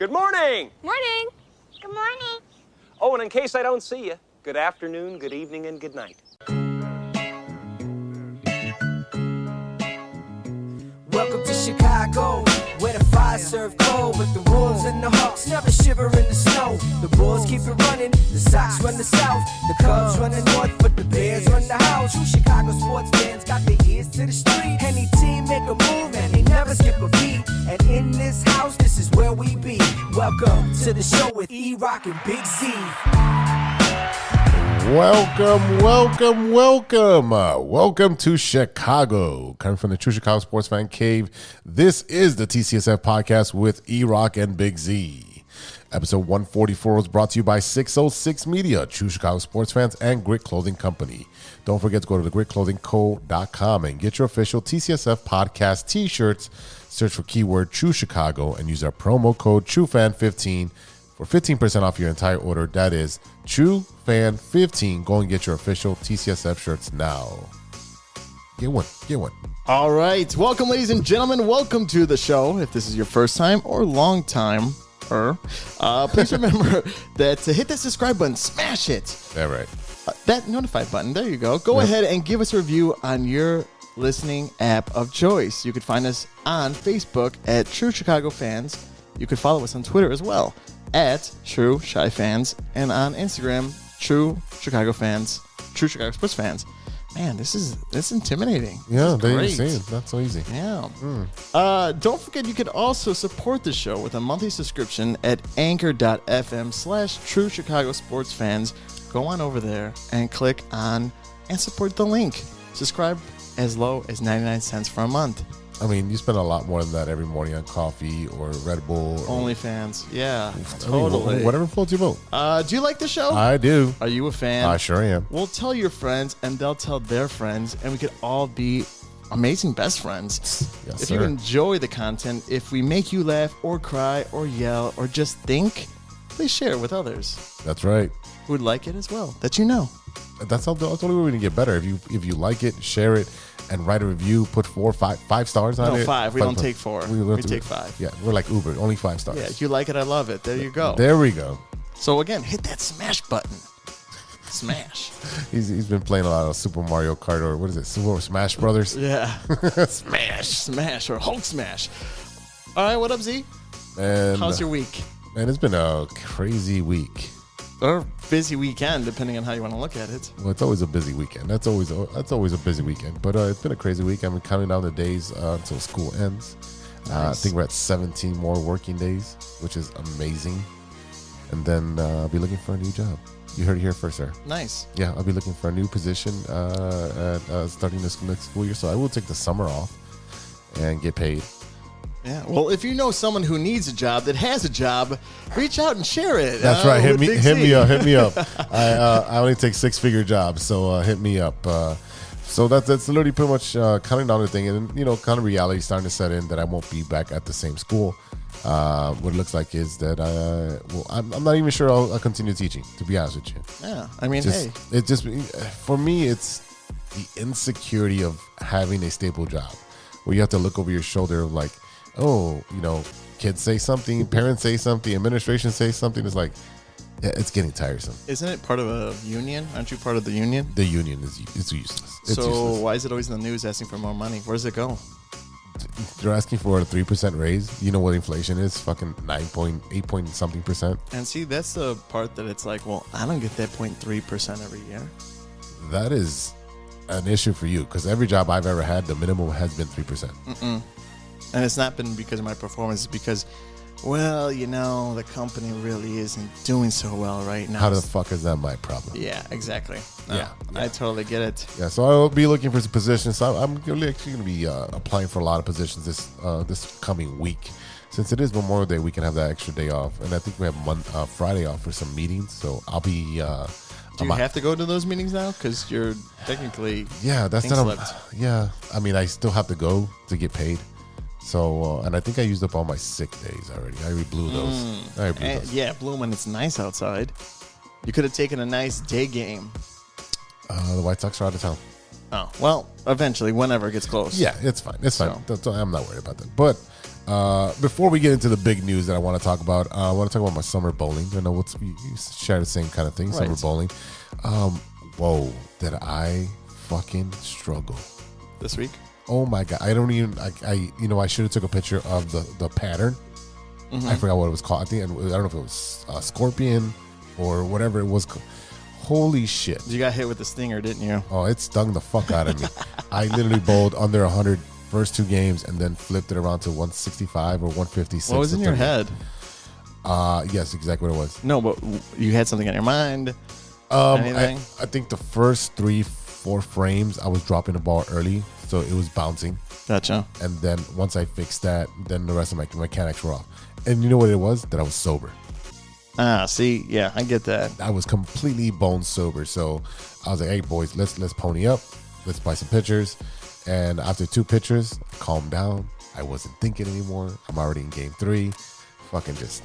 Good morning. Morning. Good morning. Oh, and in case I don't see you, good afternoon, good evening, and good night. Welcome to Chicago, where the fires serve cold, with the Wolves and the Hawks never shiver in the snow. The Bulls keep it running, the Sox run the South, the Cubs run the North, but the Bears run the house. True Chicago sports fans got their ears to the street. Any team make a move and they never skip a beat. And in this house, this is where we be. Welcome to the show with E-Rock and Big Z. Welcome to Chicago. Coming from the True Chicago Sports Fan Cave, this is the TCSF podcast with E-Rock and Big Z. Episode 144 was brought to you by 606 Media, True Chicago Sports Fans, and Grit Clothing Company. Don't forget to go to thegritclothingco.com and get your official TCSF podcast t-shirts. Search for keyword True Chicago and use our promo code TrueFan15 for 15% off your entire order. That is TrueFan15. Go and get your official TCSF shirts now. Get one. All right. Welcome, ladies and gentlemen. Welcome to the show. If this is your first time or long time, please remember that to hit that subscribe button, smash it. Yeah, right. That notify button. There you go. Go ahead and give us a review on your listening app of choice. You can find us on Facebook at True Chicago Fans. You can follow us on Twitter as well at True Chi Fans, and on Instagram, True Chicago Fans, True Chicago Sports Fans. Man, this is intimidating. Yeah, there you see it. Not so easy. Yeah. Don't forget, you can also support the show with a monthly subscription at anchor.fm/True Chicago Sports Fans. Go on over there and click on and support the link. Subscribe as low as 99 cents for a month. I mean, you spend a lot more than that every morning on coffee or Red Bull. OnlyFans. Yeah, totally. Mean, whatever floats your boat. Do you like the show? I do. Are you a fan? I sure am. Well, tell your friends, and they'll tell their friends, and we could all be amazing best friends. Yes, if sir. you enjoy the content, if we make you laugh or cry or yell or just think, please share it with others. That's right. Who would like it as well, that you know. That's the only way we're going to get better. If you like it, share it, and write a review, put 4 or 5 stars on it. No, 5. We don't take 4. We take 5. Yeah, we're like Uber, only 5 stars. Yeah, if you like it, I love it. There you go. There we go. So again, hit that smash button. Smash. He's been playing a lot of Super Mario Kart, or what is it, Super Smash Brothers? Yeah. Smash or Hulk Smash. All right, what up, Z? And how's your week? Man, it's been a crazy week. Or busy weekend, depending on how you want to look at it. Well, it's always a busy weekend. That's always a busy weekend. But it's been a crazy week. I've been counting down the days until school ends. Nice. I think we're at 17 more working days, which is amazing. And then I'll be looking for a new job. You heard it here first, sir. Nice. Yeah, I'll be looking for a new position starting this next school year. So I will take the summer off and get paid. Yeah. Well, if you know someone who needs a job that has a job, reach out and share it. That's right. Hit me up. I only take 6-figure jobs, so hit me up. So that's literally pretty much counting down the thing, and kind of reality starting to set in that I won't be back at the same school. What it looks like is that I'm not even sure I'll continue teaching, to be honest with you. Yeah. I mean, it just for me, it's the insecurity of having a stable job, where you have to look over your shoulder of like, oh, kids say something, parents say something, administration say something. It's like, yeah, it's getting tiresome. Isn't it part of a union? Aren't you part of the union? The union is useless. It's useless. Why is it always in the news asking for more money? Where does it go? They're asking for a 3% raise. You know what inflation is? Fucking 8 point something percent. And see, that's the part that it's like, well, I don't get that 0.3% every year. That is an issue for you, because every job I've ever had, the minimum has been 3%. And it's not been because of my performance. It's because, well, the company really isn't doing so well right now. How the fuck is that my problem? Yeah, exactly. No, yeah. I totally get it. Yeah, so I'll be looking for some positions. So I'm actually going to be applying for a lot of positions this coming week. Since it is Memorial Day, we can have that extra day off. And I think we have Friday off for some meetings. So I'll be... Do you have to go to those meetings now? Because you're technically... Yeah, that's not... Yeah, I mean, I still have to go to get paid. So, and I think I used up all my sick days already. I already blew those. Yeah, blew when it's nice outside. You could have taken a nice day game. The White Sox are out of town. Oh, well, eventually, whenever it gets close. Yeah, it's fine. It's fine. I'm not worried about that. But Before we get into the big news that I want to talk about, I want to talk about my summer bowling. I know you share the same kind of thing, summer bowling. Whoa, did I fucking struggle this week? Oh my god, I don't even. I should have took a picture of the pattern. I forgot what it was called. I don't know if it was scorpion or whatever it was. Holy shit! You got hit with the stinger, didn't you? Oh, it stung the fuck out of me. I literally bowled under 100 first 2 games and then flipped it around to 165 or 156. What was in your head? Yes, exactly what it was. No, but you had something on your mind. I think the first 3-4 frames I was dropping the ball early, so it was bouncing. Gotcha. And then once I fixed that, then the rest of my mechanics were off. And you know what it was? That I was sober. See, yeah, I get that. I was completely bone sober, so I was like, "Hey, boys, let's pony up. Let's buy some pitchers." And after 2 pitchers, I calmed down. I wasn't thinking anymore. I'm already in game 3. Fucking just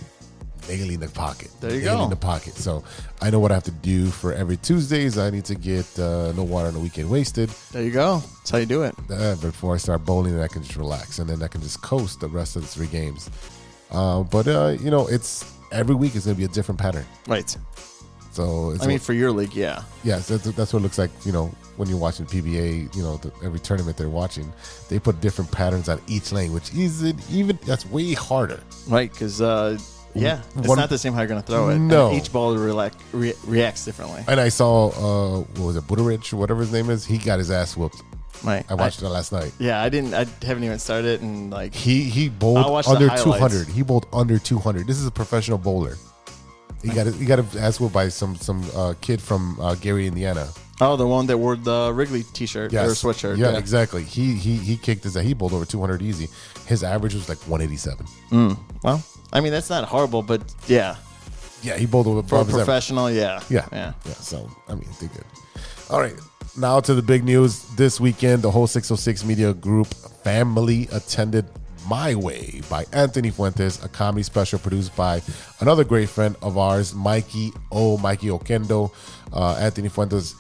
nailing the pocket. There you go. Nailing the pocket. So I know what I have to do for every Tuesdays. I need to get no water on the weekend wasted. There you go. That's how you do it. Before I start bowling, then I can just relax. And then I can just coast the rest of the 3 games. But it's every week is going to be a different pattern. Right. So for your league, yeah. Yeah, so that's what it looks like, when you're watching PBA, every tournament they're watching, they put different patterns on each lane, which that's way harder. Right, because, it's not the same how you're going to throw it. No. And each ball reacts differently. And I saw, what was it, Buttigieg or whatever his name is? He got his ass whooped. Right. I watched it last night. Yeah, I haven't even started, and he bowled under 200. He bowled under 200. This is a professional bowler. He got his ass whooped by some kid from Gary, Indiana. Oh, the one that wore the Wrigley T-shirt or sweatshirt. Yeah, exactly. He kicked his ass. He bowled over 200 easy. His average was like 187. Well, that's not horrible, but yeah. Yeah, he bowled over for a professional. Yeah. So they're good. All right. Now to the big news. This weekend, the whole 606 Media Group family attended My Way by Anthony Fuentes, a comedy special produced by another great friend of ours, Mikey Okendo. Anthony Fuentes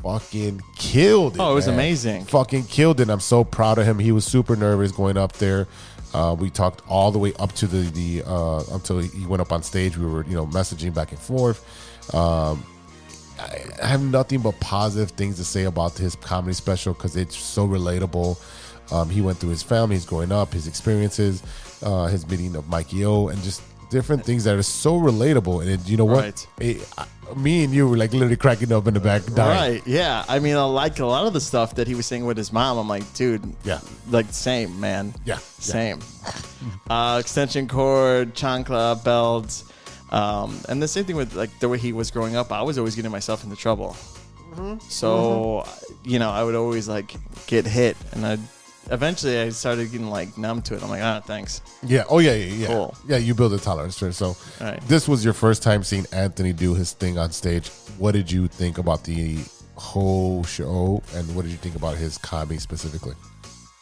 fucking killed it. Oh, it was man. amazing. Fucking killed it. I'm so proud of him. He was super nervous going up there. We talked all the way up to the until he went up on stage. We were messaging back and forth. I have nothing but positive things to say about his comedy special because it's so relatable. He went through his family, his growing up, his experiences, his meeting of Mikey O, and just different things that are so relatable. And you know what? Me and you were like literally cracking up in the back, dying. Right? Yeah. I like a lot of the stuff that he was saying with his mom. I'm like, dude. Yeah. Like same, man. Yeah. Same. Extension cord, chancla, belts. And the same thing with the way he was growing up. I was always getting myself into trouble. So, I would always get hit, and eventually I started getting numb to it. I'm like, thanks. Yeah. Oh yeah. Cool. Yeah, you build a tolerance to it. So right. This was your first time seeing Anthony do his thing on stage. What did you think about the whole show, and what did you think about his comedy specifically?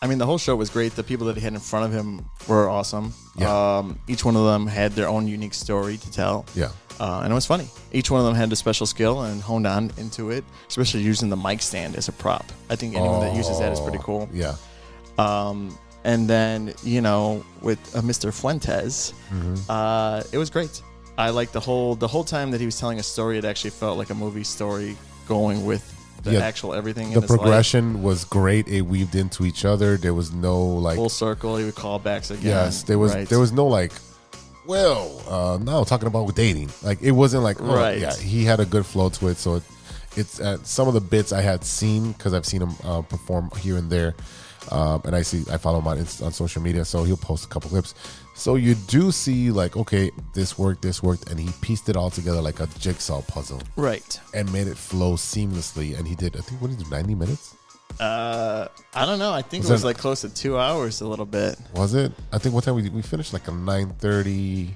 The whole show was great. The people that he had in front of him were awesome. Yeah. Each one of them had their own unique story to tell. Yeah. And it was funny. Each one of them had a special skill and honed on into it, especially using the mic stand as a prop. I think anyone that uses that is pretty cool. Yeah. And then, with Mr. Fuentes, it was great. I liked the whole time that he was telling a story. It actually felt like a movie story going with the actual everything in the his life. progression was great. It weaved into each other. There was no full circle. He would call backs again. Yes, there was no now talking about dating. It wasn't right. Yeah, he had a good flow to it. So it's some of the bits I had seen because I've seen him perform here and there, and I follow him on social media. So he'll post a couple clips. So you do see okay, this worked, and he pieced it all together like a jigsaw puzzle. Right. And made it flow seamlessly. And he did, I think, what did he do, 90 minutes? I don't know. I think it was close to 2 hours a little bit. Was it? I think what time we finished at 9:30.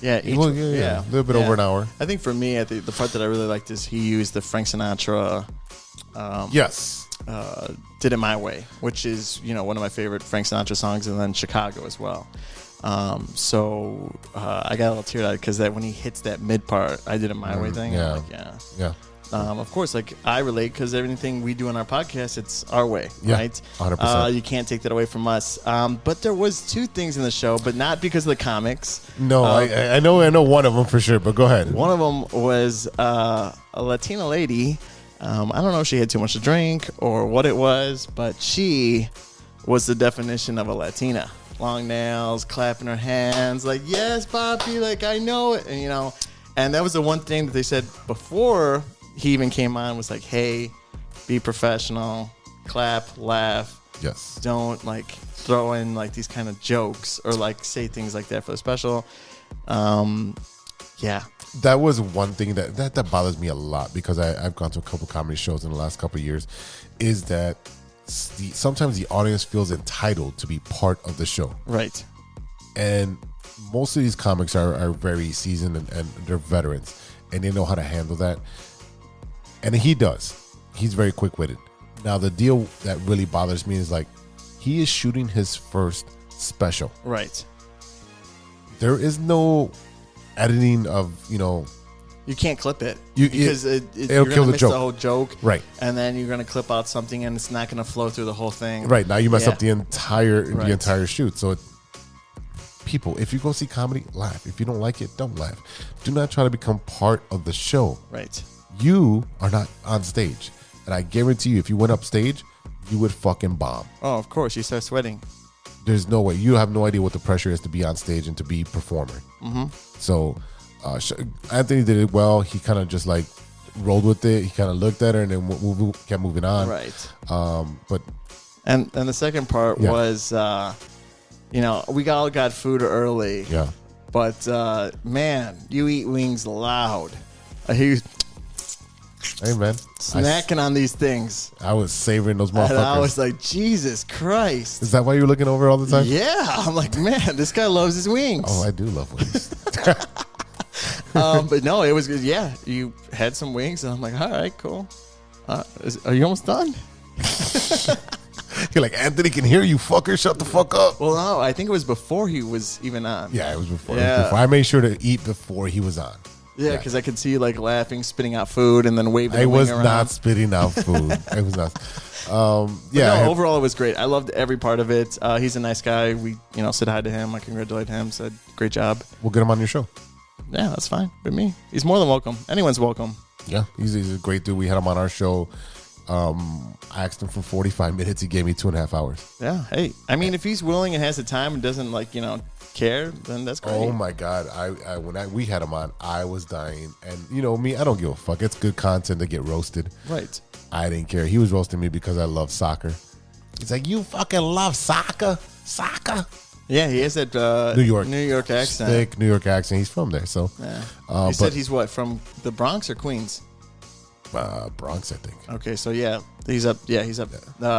Yeah, a little bit over an hour. I think for me, the part that I really liked is he used the Frank Sinatra. Yes. Did It My Way, which is one of my favorite Frank Sinatra songs, and then Chicago as well. So I got a little teared-eyed because when he hits that mid part, I Did It My Way thing. Yeah. Yeah. Of course, like I relate because everything we do on our podcast, it's our way, Yeah, right? 100%. You can't take that away from us. But there was two things in the show, but not because of the comics. No, I know one of them for sure, but go ahead. One of them was a Latina lady. I don't know if she had too much to drink or what it was, but she was the definition of a Latina. Long nails, clapping her hands, like, yes, Papi, like, I know it. And, you know, and that was the one thing that they said before he even came on was like, hey, be professional, clap, laugh. Yes. Don't, like, throw in, like, these kind of jokes or, like, say things like that for the special. Yeah. That was one thing that bothers me a lot because I've gone to a couple comedy shows in the last couple of years, is that sometimes the audience feels entitled to be part of the show. Right. And most of these comics are very seasoned and they're veterans and they know how to handle that. And he does. He's very quick-witted. Now, the deal that really bothers me is like he is shooting his first special. Right. There is no editing of, you know, you can't clip it it'll because you're kill gonna the miss joke. the whole joke, Right. And then you're gonna clip out something, and it's not gonna flow through the whole thing. Right. Now you mess Yeah. up the entire Right. shoot. So people, if you go see comedy, laugh. If you don't like it, don't laugh. Do not try to become part of the show. Right. You are not on stage. And I guarantee you, if you went up stage, you would fucking bomb. Oh, of course, you start sweating. There's no way. You have no idea what the pressure is to be on stage and to be performer. Mm-hmm. So Anthony did it well. He kind of just like rolled with it. He kind of looked at her and then kept moving on. Right. But And the second part Yeah. was, you know, we all got food early. yeah. But man, you eat wings loud. I hear you Hey, man. snacking on these things, I was savoring those and I motherfuckers. was like, Jesus Christ. Is that why you're looking over all the time? Yeah, I'm like, man, this guy loves his wings. Oh, I do love wings. But no, it was good. Yeah, you had some wings, and I'm like, all right, cool. Are you almost done? You're like, Anthony can hear you, fucker. Shut the fuck up. Well, no, I think it was before he was even on. Yeah, it was before. Yeah. It was before. I made sure to eat before he was on. Yeah, because I could see you like laughing, spitting out food, and then waving. I the wing was around. not spitting out food. I was not. Yeah. No, overall, it was great. I loved every part of it. He's a nice guy. We, said hi to him. I congratulate him. Said, great job. We'll get him on your show. Yeah, that's fine with me. He's more than welcome. Anyone's welcome. Yeah, he's a great dude. We had him on our show. I asked him for 45 minutes. He gave me 2.5 hours. Yeah. Hey, I mean, if he's willing and has the time and doesn't care, then that's great. Oh my God! When we had him on, I was dying. And me, I don't give a fuck. It's good content to get roasted. Right. I didn't care. He was roasting me because I love soccer. He's like, you fucking love soccer? Soccer? Yeah, he has that New York accent. Thick New York accent. He's from there, so. Yeah. He said he's what, from the Bronx or Queens? Bronx, I think. Okay, so yeah, he's up. Yeah, he's up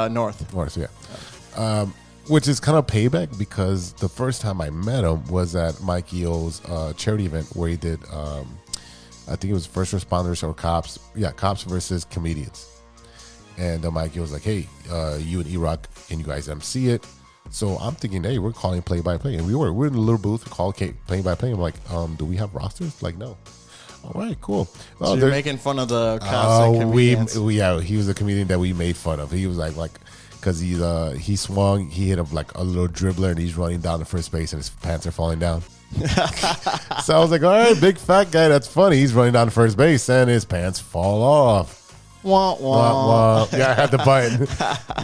north. North, yeah. Which is kind of payback because the first time I met him was at Mike Eo's charity event where he did, I think it was first responders or cops. Yeah, cops versus comedians. And Mike Eo was like, hey, you and E-Rock, can you guys MC it? So I'm thinking, hey, we're calling play-by-play. And we're in a little booth, call play-by-play. I'm like, do we have rosters? Like, no. All right, cool. So you're making fun of the cops and comedians. He was a comedian that we made fun of. He was like because he swung, he hit like a little dribbler, and he's running down to first base, and his pants are falling down. So I was like, all right, big fat guy, that's funny. He's running down to first base, and his pants fall off. Wah, wah. Wah, wah. Yeah, I had the button.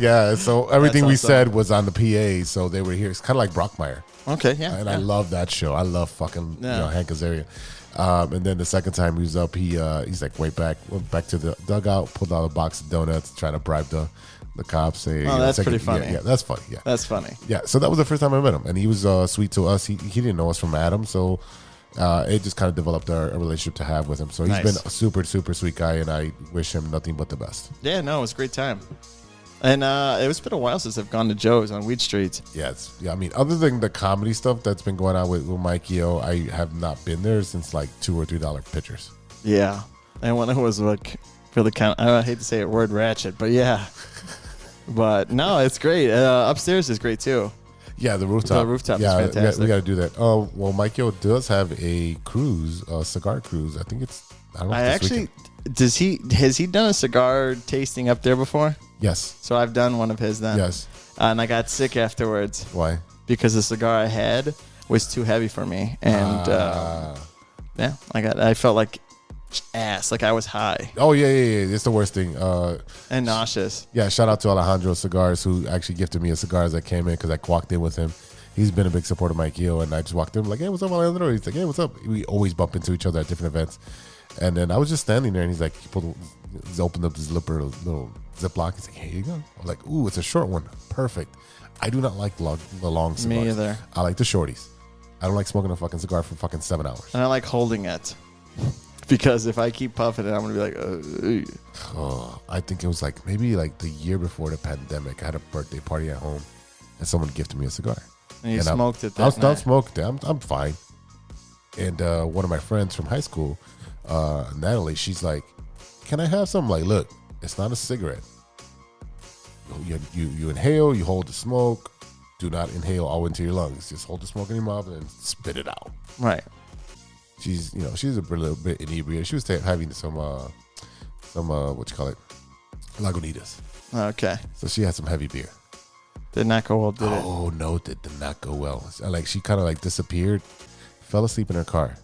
Yeah, so everything we awesome. said was on the PA, so they were here. It's kind of like Brockmire. Okay, yeah. And yeah. I love that show. I love fucking Yeah. Hank Azaria. And then the second time he was up, he's like went back to the dugout, pulled out a box of donuts, trying to bribe the cops. Say, that's pretty funny. Yeah, that's funny. Yeah, That's funny. yeah. So that was the first time I met him, and he was sweet to us. He didn't know us from Adam, so it just kind of developed a relationship to have with him. So he's Nice. been a super, super sweet guy, and I wish him nothing but the best. Yeah, no, it was a great time. And it's been a while since I've gone to Joe's on Weed Street. Yeah, I mean, other than the comedy stuff that's been going on with Mike Eo, I have not been there since like $2 or $3 pitchers. Yeah. And when it was like really kind of, I hate to say it, word ratchet, but yeah. But no, it's great. Upstairs is great too. Yeah, the rooftop. The rooftop is yeah, fantastic. We got to do that. Oh, well, Mike Eo does have a cruise, a cigar cruise. I think it's I don't know. I if this actually weekend. has he done a cigar tasting up there before? Yes. So I've done one of his then. Yes. And I got sick afterwards Why? because the cigar I had was too heavy for me, and yeah, I felt like ass, like I was high Oh yeah. It's the worst thing. and nauseous. Yeah, shout out to Alejandro Cigars, who actually gifted me a cigar as I came in because I walked in with him. He's been a big supporter of Mike Yo, and I just walked in like, hey, what's up, Alejandro? He's like, hey, what's up? We always bump into each other at different events. And then I was just standing there, and he's like, he's opened up this little Ziploc. He's like, here you go. I'm like, ooh, it's a short one. Perfect. I do not like the long cigars. Me either. I like the shorties. I don't like smoking a fucking cigar for fucking 7 hours. And I like holding it because if I keep puffing it, I'm gonna be like, Oh, I think it was like maybe like the year before the pandemic. I had a birthday party at home, and someone gifted me a cigar. and you And smoked it. I was That done night. smoking. I'm fine. And one of my friends from high school, Natalie, she's like, "Can I have some?" Like, look, it's not a cigarette. You inhale, you hold the smoke. Do not inhale all into your lungs. Just hold the smoke in your mouth and then spit it out. Right. She's a little bit inebriated. She was having some what you call it, Lagunitas. Okay. So she had some heavy beer. Did not go well, did it? Oh no, that did not go well. Like she kind of like disappeared, fell asleep in her car.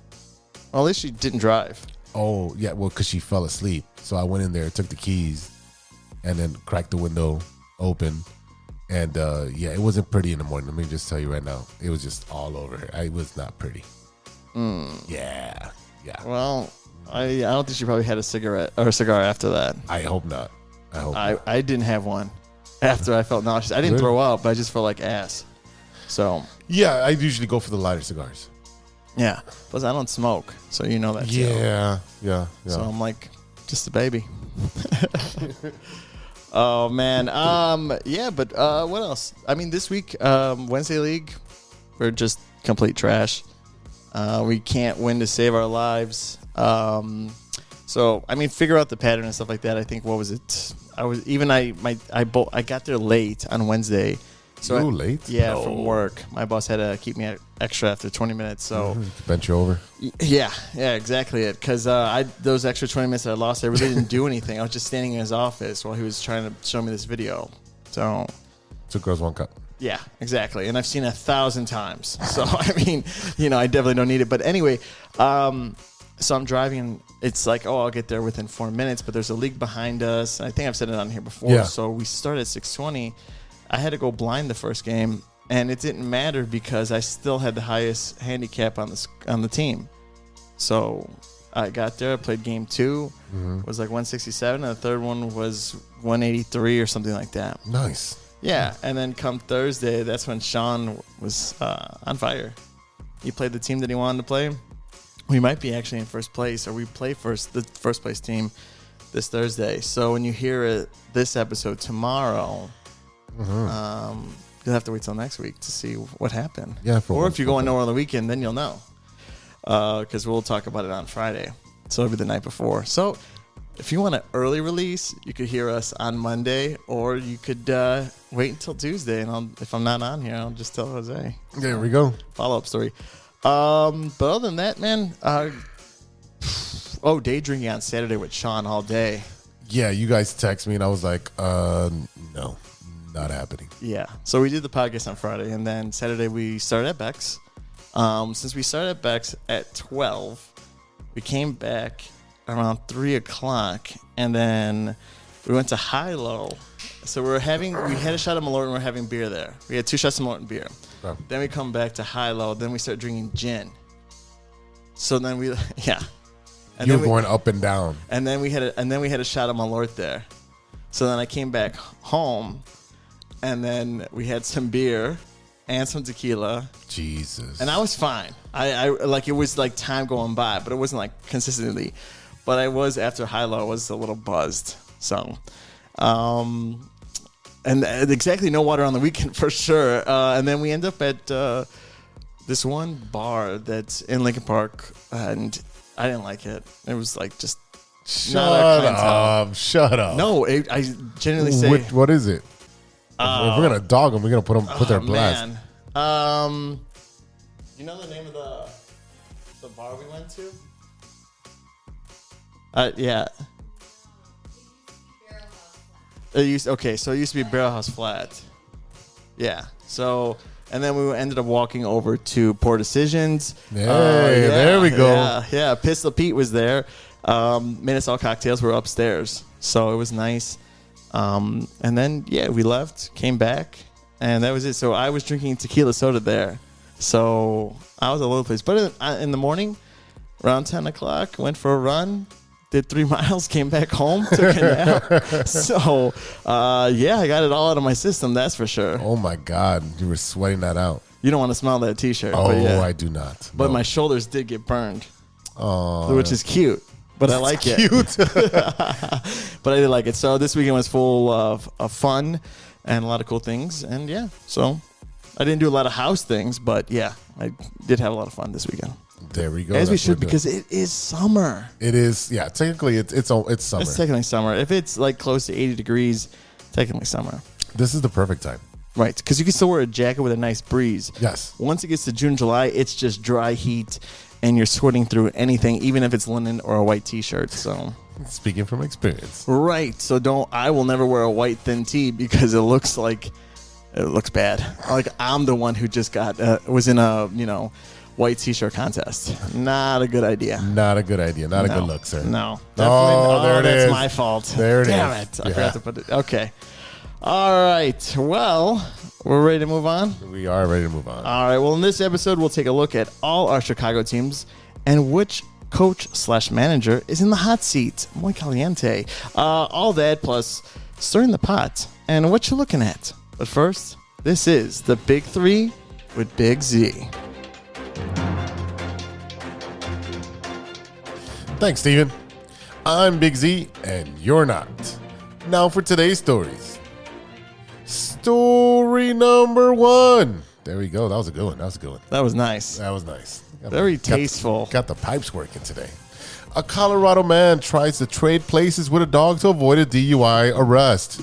Well, at least she didn't drive. Oh yeah, well because she fell asleep. So I went in there, took the keys, and then cracked the window open. And yeah, it wasn't pretty in the morning. Let me just tell you right now, it was just all over her. It was not pretty. Yeah. Well, I don't think she probably had a cigarette or a cigar after that. I hope not. Not. I didn't have one after I felt nauseous. I didn't Really? throw up, but I just felt like ass. So Yeah, I usually go for the lighter cigars. yeah. Plus, I don't smoke, so you know that too. Yeah. So I'm like just a baby. Oh man. Yeah, but what else? I mean, this week, Wednesday League, we're just complete trash. We can't win to save our lives. So I mean, figure out the pattern and stuff like that. I think what was it? I got there late on Wednesday. So You were late? Yeah, No. from work. My boss had to keep me extra after 20 minutes. So Bent you over. yeah, exactly it. Because those extra 20 minutes that I lost, I really didn't do anything. I was just standing in his office while he was trying to show me this video. So 2 girls, 1 cup. yeah, exactly. And I've seen it 1,000 times. So I mean, I definitely don't need it. But anyway, so I'm driving. And it's like, I'll get there within 4 minutes. But there's a league behind us. I think I've said it on here before. Yeah. So we started at 6:20. I had to go blind the first game, and it didn't matter because I still had the highest handicap on the team. So I got there, I played game 2, was like 167, and the third one was 183 or something like that. Nice. Yeah, and then come Thursday, that's when Sean was on fire. He played the team that he wanted to play. We might be actually in first place, or we play the first place team this Thursday. So when you hear this episode tomorrow, you'll have to wait till next week to see what happened. Yeah, or if you're going nowhere on the weekend, then you'll know. Because we'll talk about it on Friday. So it'll be the night before. So if you want an early release, you could hear us on Monday, or you could wait until Tuesday. And if I'm not on here, I'll just tell Jose. There we go. Follow-up story. But other than that, man, day drinking on Saturday with Sean all day. Yeah, you guys text me and I was like, no, not happening. Yeah. So we did the podcast on Friday, and then Saturday we started at Beck's. Since we started at Beck's at 12, we came back around 3 o'clock, and then we went to High-Low. So we had a shot of Malort, and we're having beer there. We had 2 shots of Malort and beer. Oh. Then we come back to High-Low. Then we start drinking gin. So then yeah. And You then were going up and down. And then we had a shot of Malort there. So then I came back home, and then we had some beer and some tequila. Jesus. And I was fine. I like, it was like time going by, but it wasn't like consistently. But I was, after High-Low, I was a little buzzed. So, and exactly no water on the weekend for sure. And then we end up at this one bar that's in Lincoln Park, and I didn't like it. It was like just not our clientele. Shut up. No, I genuinely say. What is it? If we're gonna dog them, we're gonna put their blast. Man. You know the name of the bar we went to? Yeah. So it used to be Barrel House Flat. Yeah. So, and then we ended up walking over to Poor Decisions. Hey, there we go. Yeah. Pistol Pete was there. Made us all cocktails. We're upstairs. So it was nice. And then, we left, came back, and that was it. So I was drinking tequila soda there. So I was all over the place. But in the morning, around 10 o'clock, went for a run, did 3 miles, came back home, took a nap. So, I got it all out of my system, that's for sure. Oh, my God. You were sweating that out. You don't want to smell that T-shirt. Oh, but yeah. I do not. But No. my shoulders did get burned, Oh, which is cute. But I like it. cute. But I did like it. So this weekend was full of fun and a lot of cool things. And so I didn't do a lot of house things, but I did have a lot of fun this weekend. There we go. As we That's should, what we're because it is summer. doing. It is, technically it's summer. It's technically summer. If it's like close to 80 degrees, technically summer. This is the perfect time. Right, because you can still wear a jacket with a nice breeze. Yes. Once it gets to June, July, it's just dry heat, and you're sweating through anything, even if it's linen or a white T-shirt. So, Speaking from experience. right. So I will never wear a white thin tee because it looks bad. Like I'm the one who just was in a white T-shirt contest. Not a good idea. Not a good idea. Not a good look, sir. No. Oh, there it that's is. my fault. There it Damn is. it. I forgot to put it. Okay. All right. Well, we're ready to move on. We are ready to move on. All right. Well, in this episode, we'll take a look at all our Chicago teams and which coach/manager is in the hot seat. Muy caliente. All that plus stirring the pot and what you're looking at. But first, this is the Big Three with Big Z. Thanks, Steven. I'm Big Z, and you're not. Now for today's stories. Story number 1. There we go. That was a good one. That was nice. That was nice. Very tasteful. Got the pipes working today. A Colorado man tries to trade places with a dog to avoid a DUI arrest.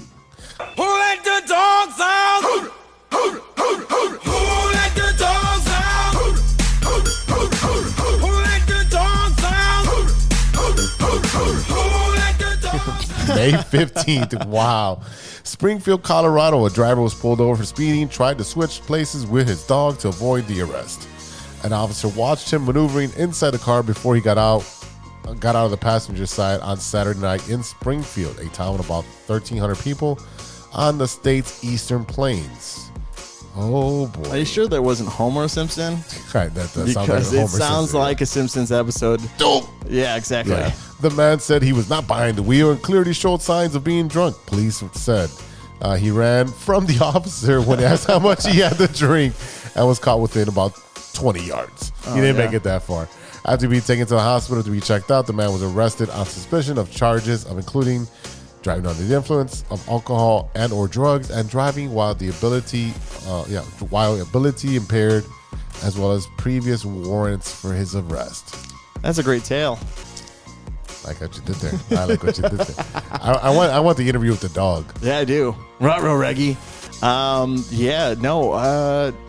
Who let the dogs out? Who let the dogs out? Who let the dogs out? Who let the dogs out? May 15th. Wow. Springfield, Colorado. A driver was pulled over for speeding, tried to switch places with his dog to avoid the arrest. An officer watched him maneuvering inside the car before he got out of the passenger side on Saturday night in Springfield, a town of about 1,300 people on the state's eastern plains. Oh, boy. Are you sure there wasn't Homer Simpson? Right, that sounds like a Because Homer it sounds Simpson. like a Simpsons episode. Dope. Yeah, exactly. Yeah. The man said he was not behind the wheel and clearly showed signs of being drunk, police said. He ran from the officer when asked how much he had to drink and was caught within about 20 yards. He didn't make it that far. After being taken to the hospital to be checked out, the man was arrested on suspicion of charges of including driving under the influence of alcohol and or drugs and driving while ability impaired, as well as previous warrants for his arrest. That's a great tale. I like what you did there. I like what you did there. I want the interview with the dog. Yeah, I do. Ruh-roh, Reggie.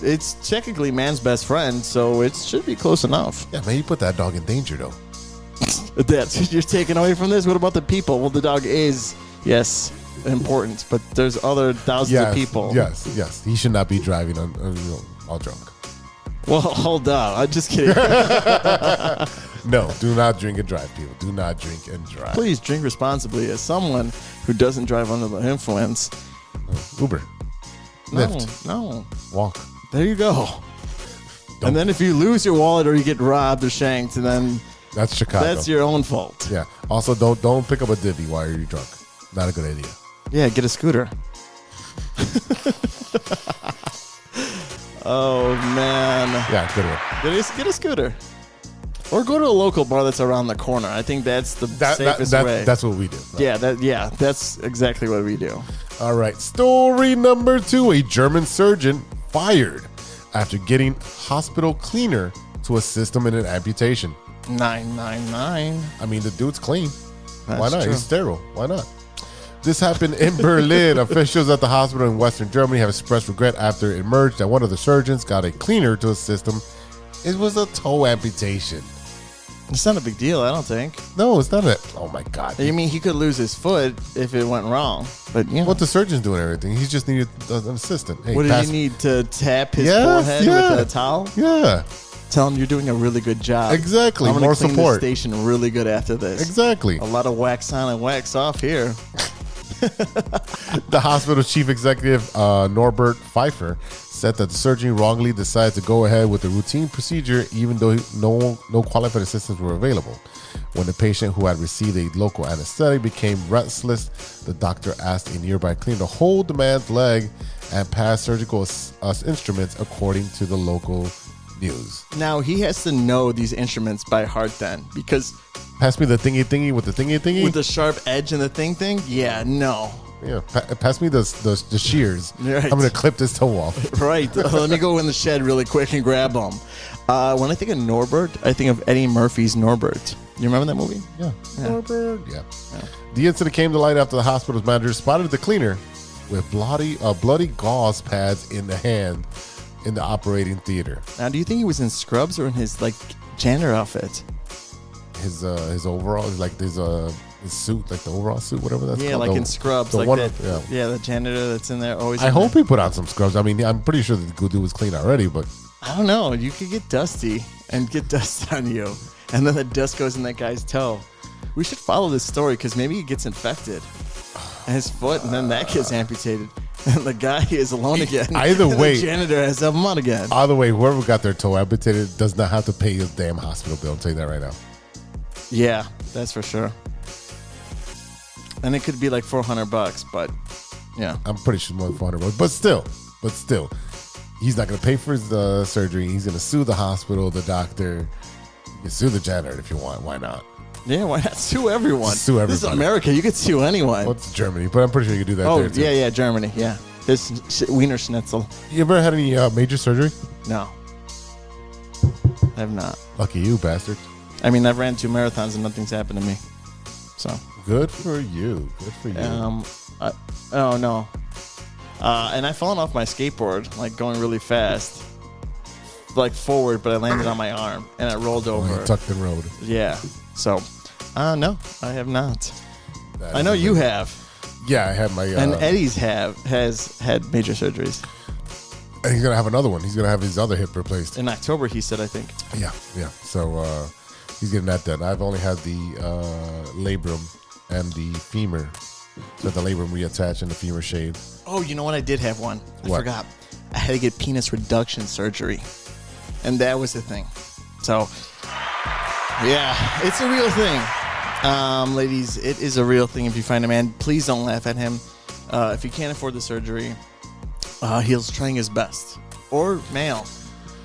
It's technically man's best friend, so it should be close enough. Yeah, man, you put that dog in danger, though. That's you're taking away from this. What about the people? Well, the dog is, yes, important, but there's other thousands of people. Yes. He should not be driving all drunk. Well, hold on. I'm just kidding. No, do not drink and drive, people. Do not drink and drive. Please drink responsibly. As someone who doesn't drive under the influence. Uber. Lyft. No. Walk. There you go. And then if you lose your wallet or you get robbed or shanked, then That's Chicago. that's your own fault. Yeah. Also, don't pick up a divvy while you're drunk. Not a good idea. Yeah, get a scooter. Oh, man. Yeah, good one. Get a scooter. Or go to a local bar that's around the corner. I think that's the safest way. That's what we do. Right? Yeah, that's exactly what we do. All right. Story number 2. A German surgeon fired after getting hospital cleaner to assist him in an amputation. 999. I mean, the dude's clean. That's Why not? true. He's sterile. Why not? This happened in Berlin. Officials at the hospital in Western Germany have expressed regret after it emerged that one of the surgeons got a cleaner to assist him. It was a toe amputation. It's not a big deal, I don't think. No, it's not it. Oh my God. I mean, he could lose his foot if it went wrong, but you know. What the surgeon's doing everything. He just needed an assistant. Hey, What did he need to tap his forehead with a towel? Yeah. Tell him you're doing a really good job. Exactly. I'm gonna More clean support. the station really good after this. Exactly. A lot of wax on and wax off here. The hospital's chief executive, Norbert Pfeiffer, said that the surgeon wrongly decided to go ahead with the routine procedure even though no qualified assistants were available. When the patient, who had received a local anesthetic, became restless, the doctor asked a nearby cleaner to hold the man's leg and pass surgical instruments according to the local news. Now, he has to know these instruments by heart then, because Pass me the thingy with the thingy. with the sharp edge and the thing, yeah, no. Yeah, pass me the shears. Right. I'm going to clip this toe off. Right. Let me go in the shed really quick and grab them. When I think of Norbert, I think of Eddie Murphy's Norbert. You remember that movie? Yeah. Yeah. The incident came to light after the hospital's manager spotted the cleaner with bloody gauze pads in the hand in the operating theater. Now, do you think he was in scrubs or in his janitor outfit? His overalls, like his suit, like the overall suit, whatever that's Yeah, called. like in scrubs, like one, that. Yeah, the janitor that's in there always. I hope he put on some scrubs. I mean, I'm pretty sure the good dude was clean already, but I don't know. You could get dusty and get dust on you, and then the dust goes in that guy's toe. We should follow this story because maybe he gets infected in his foot, and then that gets amputated, and the guy is alone again. Either and way, the janitor has to have him on again. either way, whoever got their toe amputated does not have to pay a damn hospital bill. I'll tell you that right now. Yeah, that's for sure. And it could be like $400, but yeah. I'm pretty sure more than $400, but still, he's not going to pay for his surgery. He's going to sue the hospital, the doctor. You can sue the janitor if you want. Why not? Yeah, why not sue everyone? Sue This is everybody. America. You could sue anyone. Well, it's Germany, but I'm pretty sure you can do that Oh, there too. yeah, Germany, yeah. His Wiener Schnitzel. You ever had any major surgery? No. I have not. Lucky you, bastard. I mean, I've ran 2 marathons and nothing's happened to me. So, Good for you. Good for you. oh no. And I've fallen off my skateboard, like going really fast, like forward, but I landed on my arm and I rolled over. Tucked in road. Yeah. So, no, I have not. That I know is you amazing. have. Yeah, I had my. And Eddie's has had major surgeries. And he's gonna have another one. He's gonna have his other hip replaced. In October, he said, I think. Yeah. So he's getting that done. I've only had the labrum and the femur. So the labrum reattached and the femur shaved. Oh, you know what? I did have one. I What? forgot. I had to get penis reduction surgery. And that was the thing. So, yeah, it's a real thing. Ladies, it is a real thing. If you find a man, please don't laugh at him. If he can't afford the surgery, he's trying his best. Or male,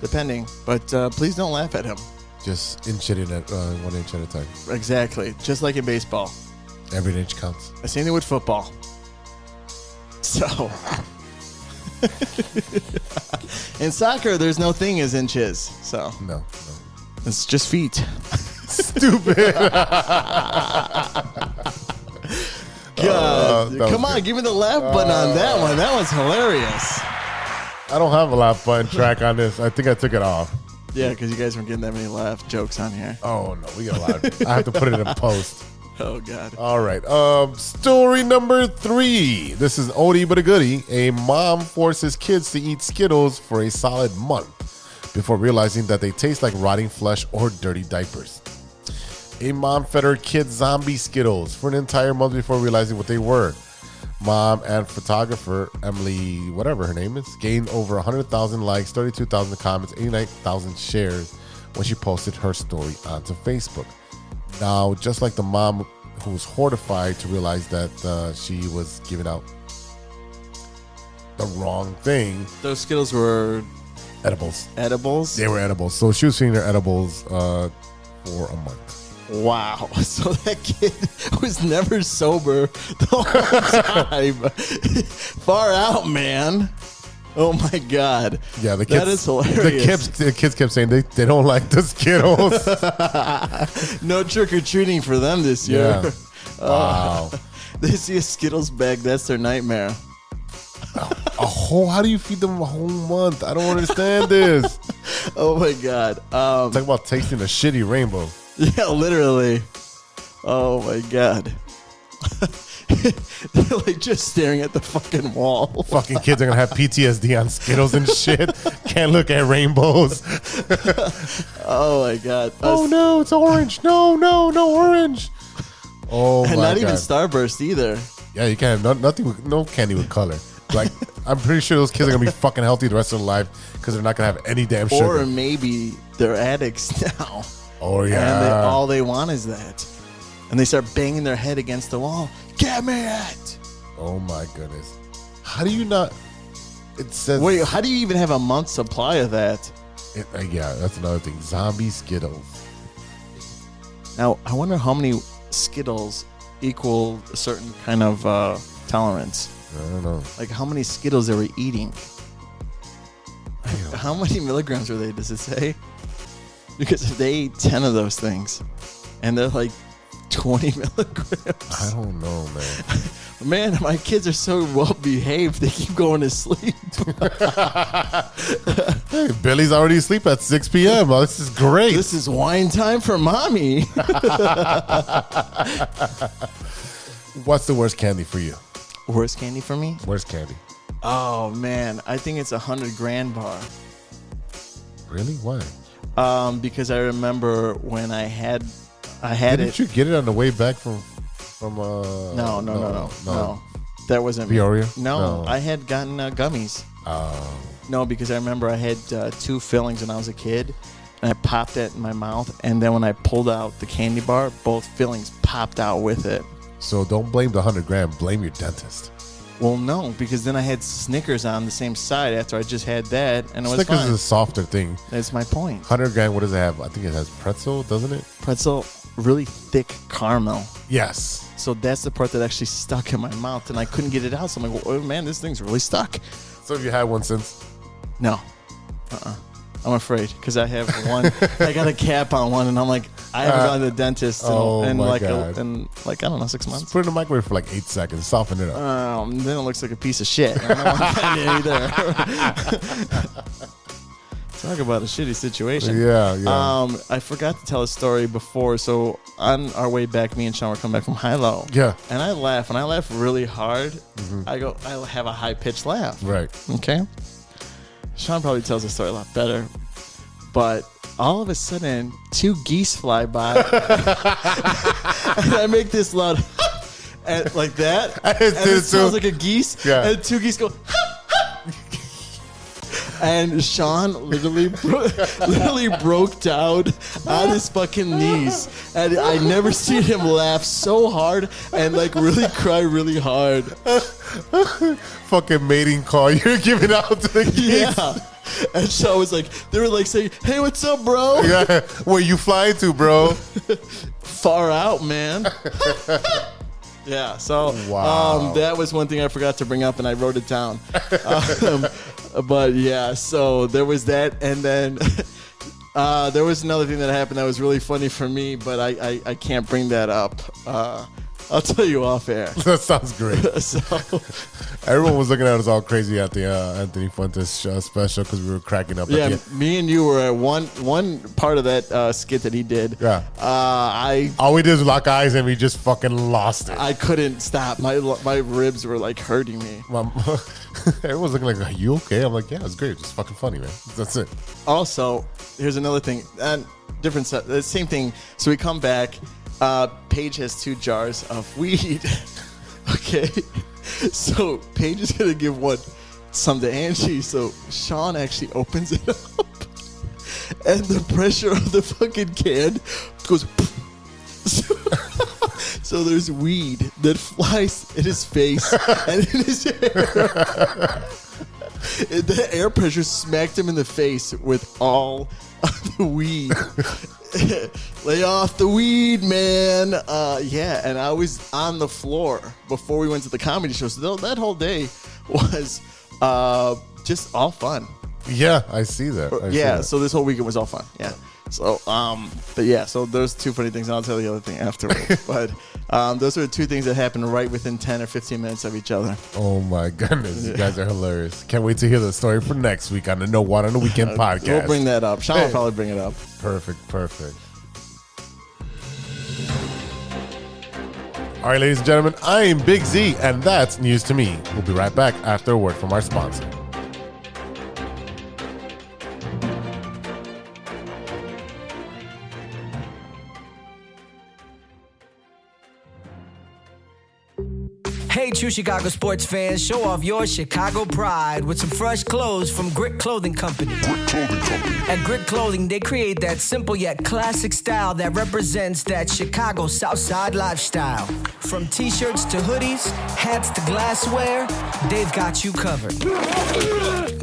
depending. But please don't laugh at him. Just inch it in at 1 inch at a time. Exactly. Just like in baseball. Every inch counts. The same thing with football. So, in soccer, there's no thing as inches. So, No. it's just feet. Stupid. God, that was come on, good. give me the laugh button on that one. That was hilarious. I don't have a laugh button track on this. I think I took it off. Yeah, because you guys weren't getting that many laugh jokes on here. Oh no, we got a lot. I have to put it in post. Oh God. All right. Story number 3. This is oldie but a goodie. A mom forces kids to eat Skittles for a solid month before realizing that they taste like rotting flesh or dirty diapers. A mom fed her kids zombie Skittles for an entire month before realizing what they were. Mom and photographer Emily, whatever her name is, gained over 100,000 likes, 32,000 comments, 89,000 shares when she posted her story onto Facebook. Now, just like the mom who was horrified to realize that she was giving out the wrong thing, Those Skittles were edibles. edibles. They were edibles. So she was feeding her edibles for a month. Wow. So that kid was never sober the whole time. Far out, man. Oh my God. Yeah, the kids, that is hilarious. The kids kept saying they don't like the Skittles. No trick or treating for them this year. Yeah. Wow. They see a Skittles bag, that's their nightmare. How do you feed them a whole month? I don't understand this. Oh my God. Talk about tasting a shitty rainbow. Yeah, literally. Oh my god. They're like just staring at the fucking wall. Fucking kids are gonna have PTSD on Skittles and shit. Can't look at rainbows. Oh my god. Oh no, it's orange. No orange. Oh And my not god. even Starburst either. Yeah, you can't have nothing with, no candy with color. Like, I'm pretty sure those kids are gonna be fucking healthy the rest of their life because they're not gonna have any damn sugar. Or maybe they're addicts now. Oh And yeah. all they want is that. And they start banging their head against the wall. Get me it! Oh my goodness. How do you not? It says. Wait, how do you even have a month's supply of that? Yeah, that's another thing. Zombie Skittles. Now, I wonder how many Skittles equal a certain kind of tolerance. I don't know. Like how many Skittles they were eating. How many milligrams were they, does it say? Because if they ate 10 of those things, and they're like 20 milligrams. I don't know, man. Man, my kids are so well behaved, they keep going to sleep. Hey, Billy's already asleep at 6 p.m. Oh, this is great. This is wine time for mommy. What's the worst candy for you? Worst candy for me? Worst candy. Oh man, I think it's 100 grand bar. Really? Why? Because I remember when I had Didn't it. you get it on the way back from No. That wasn't me. Peoria? No, No. I had gotten gummies. No, because I remember I had 2 fillings when I was a kid, and I popped it in my mouth, and then when I pulled out the candy bar, both fillings popped out with it. So don't blame the 100 grand. Blame your dentist. Well, no, because then I had Snickers on the same side after I just had that, and it was Snickers fine. is a softer thing. That's my point. 100 grand, what does it have? I think it has pretzel, doesn't it? Pretzel, really thick caramel. Yes. So that's the part that actually stuck in my mouth, and I couldn't get it out. So I'm like, oh, man, this thing's really stuck. So have you had one since? No. I'm afraid because I have one. I got a cap on one, and I'm like, I haven't gone to the dentist in my like God. I don't know, 6 months. Just put it in the microwave for like 8 seconds. Soften it up. Then it looks like a piece of shit. I don't want that either. Talk about a shitty situation. Yeah. I forgot to tell a story before. So on our way back, me and Sean were coming back from high-low. Yeah. And I laugh. When I laugh really hard, I have a high-pitched laugh. Right. Okay. Sean probably tells the story a lot better. But all of a sudden, 2 geese fly by. And I make this loud and like that. And it sounds like a geese. Yeah. And 2 geese go. And Sean literally broke down on his fucking knees. And I never seen him laugh so hard and like really cry really hard. Fucking mating call you're giving out to the kids. Yeah. And Sean was like, they were like saying, hey, what's up, bro? Yeah. Where you flying to, bro? Far out, man. Yeah, so Wow. that was one thing I forgot to bring up, and I wrote it down. But yeah, so there was that, and then there was another thing that happened that was really funny for me, but I can't bring that up. I'll tell you off air. That sounds great. So Everyone was looking at us all crazy at the Anthony Fuentes special because we were cracking up. yeah, at the, me and you were at one part of that skit that he did. Yeah. All we did was lock eyes and we just fucking lost it. I couldn't stop. My ribs were like hurting me. Everyone's looking like, are you okay? I'm like, yeah, it's great. It's just fucking funny, man. That's it. Also, here's another thing. And different set. The same thing. So we come back. Paige has 2 jars of weed. Okay. So Paige is going to give some to Angie. So Sean actually opens it up. And the pressure of the fucking can goes. So there's weed that flies in his face and in his hair. And the air pressure smacked him in the face with all of the weed. Lay off the weed, man. Yeah, and I was on the floor before we went to the comedy show. So that whole day was just all fun. Yeah, I see that. I see that. So this whole weekend was all fun. Yeah. So, but yeah, so those 2 funny things. I'll tell you the other thing afterwards. But those are the 2 things that happened right within 10 or 15 minutes of each other. Oh my goodness, you guys are hilarious. Can't wait to hear the story for next week on the No Water on the Weekend podcast. We'll bring that up. Sean will probably bring it up. Perfect. All right, ladies and gentlemen, I am Big Z, and that's news to me. We'll be right back after a word from our sponsor. Hey, true Chicago sports fans, show off your Chicago pride with some fresh clothes from Grit Clothing Company. At Grit Clothing, they create that simple yet classic style that represents that Chicago Southside lifestyle. From t-shirts to hoodies, hats to glassware, they've got you covered.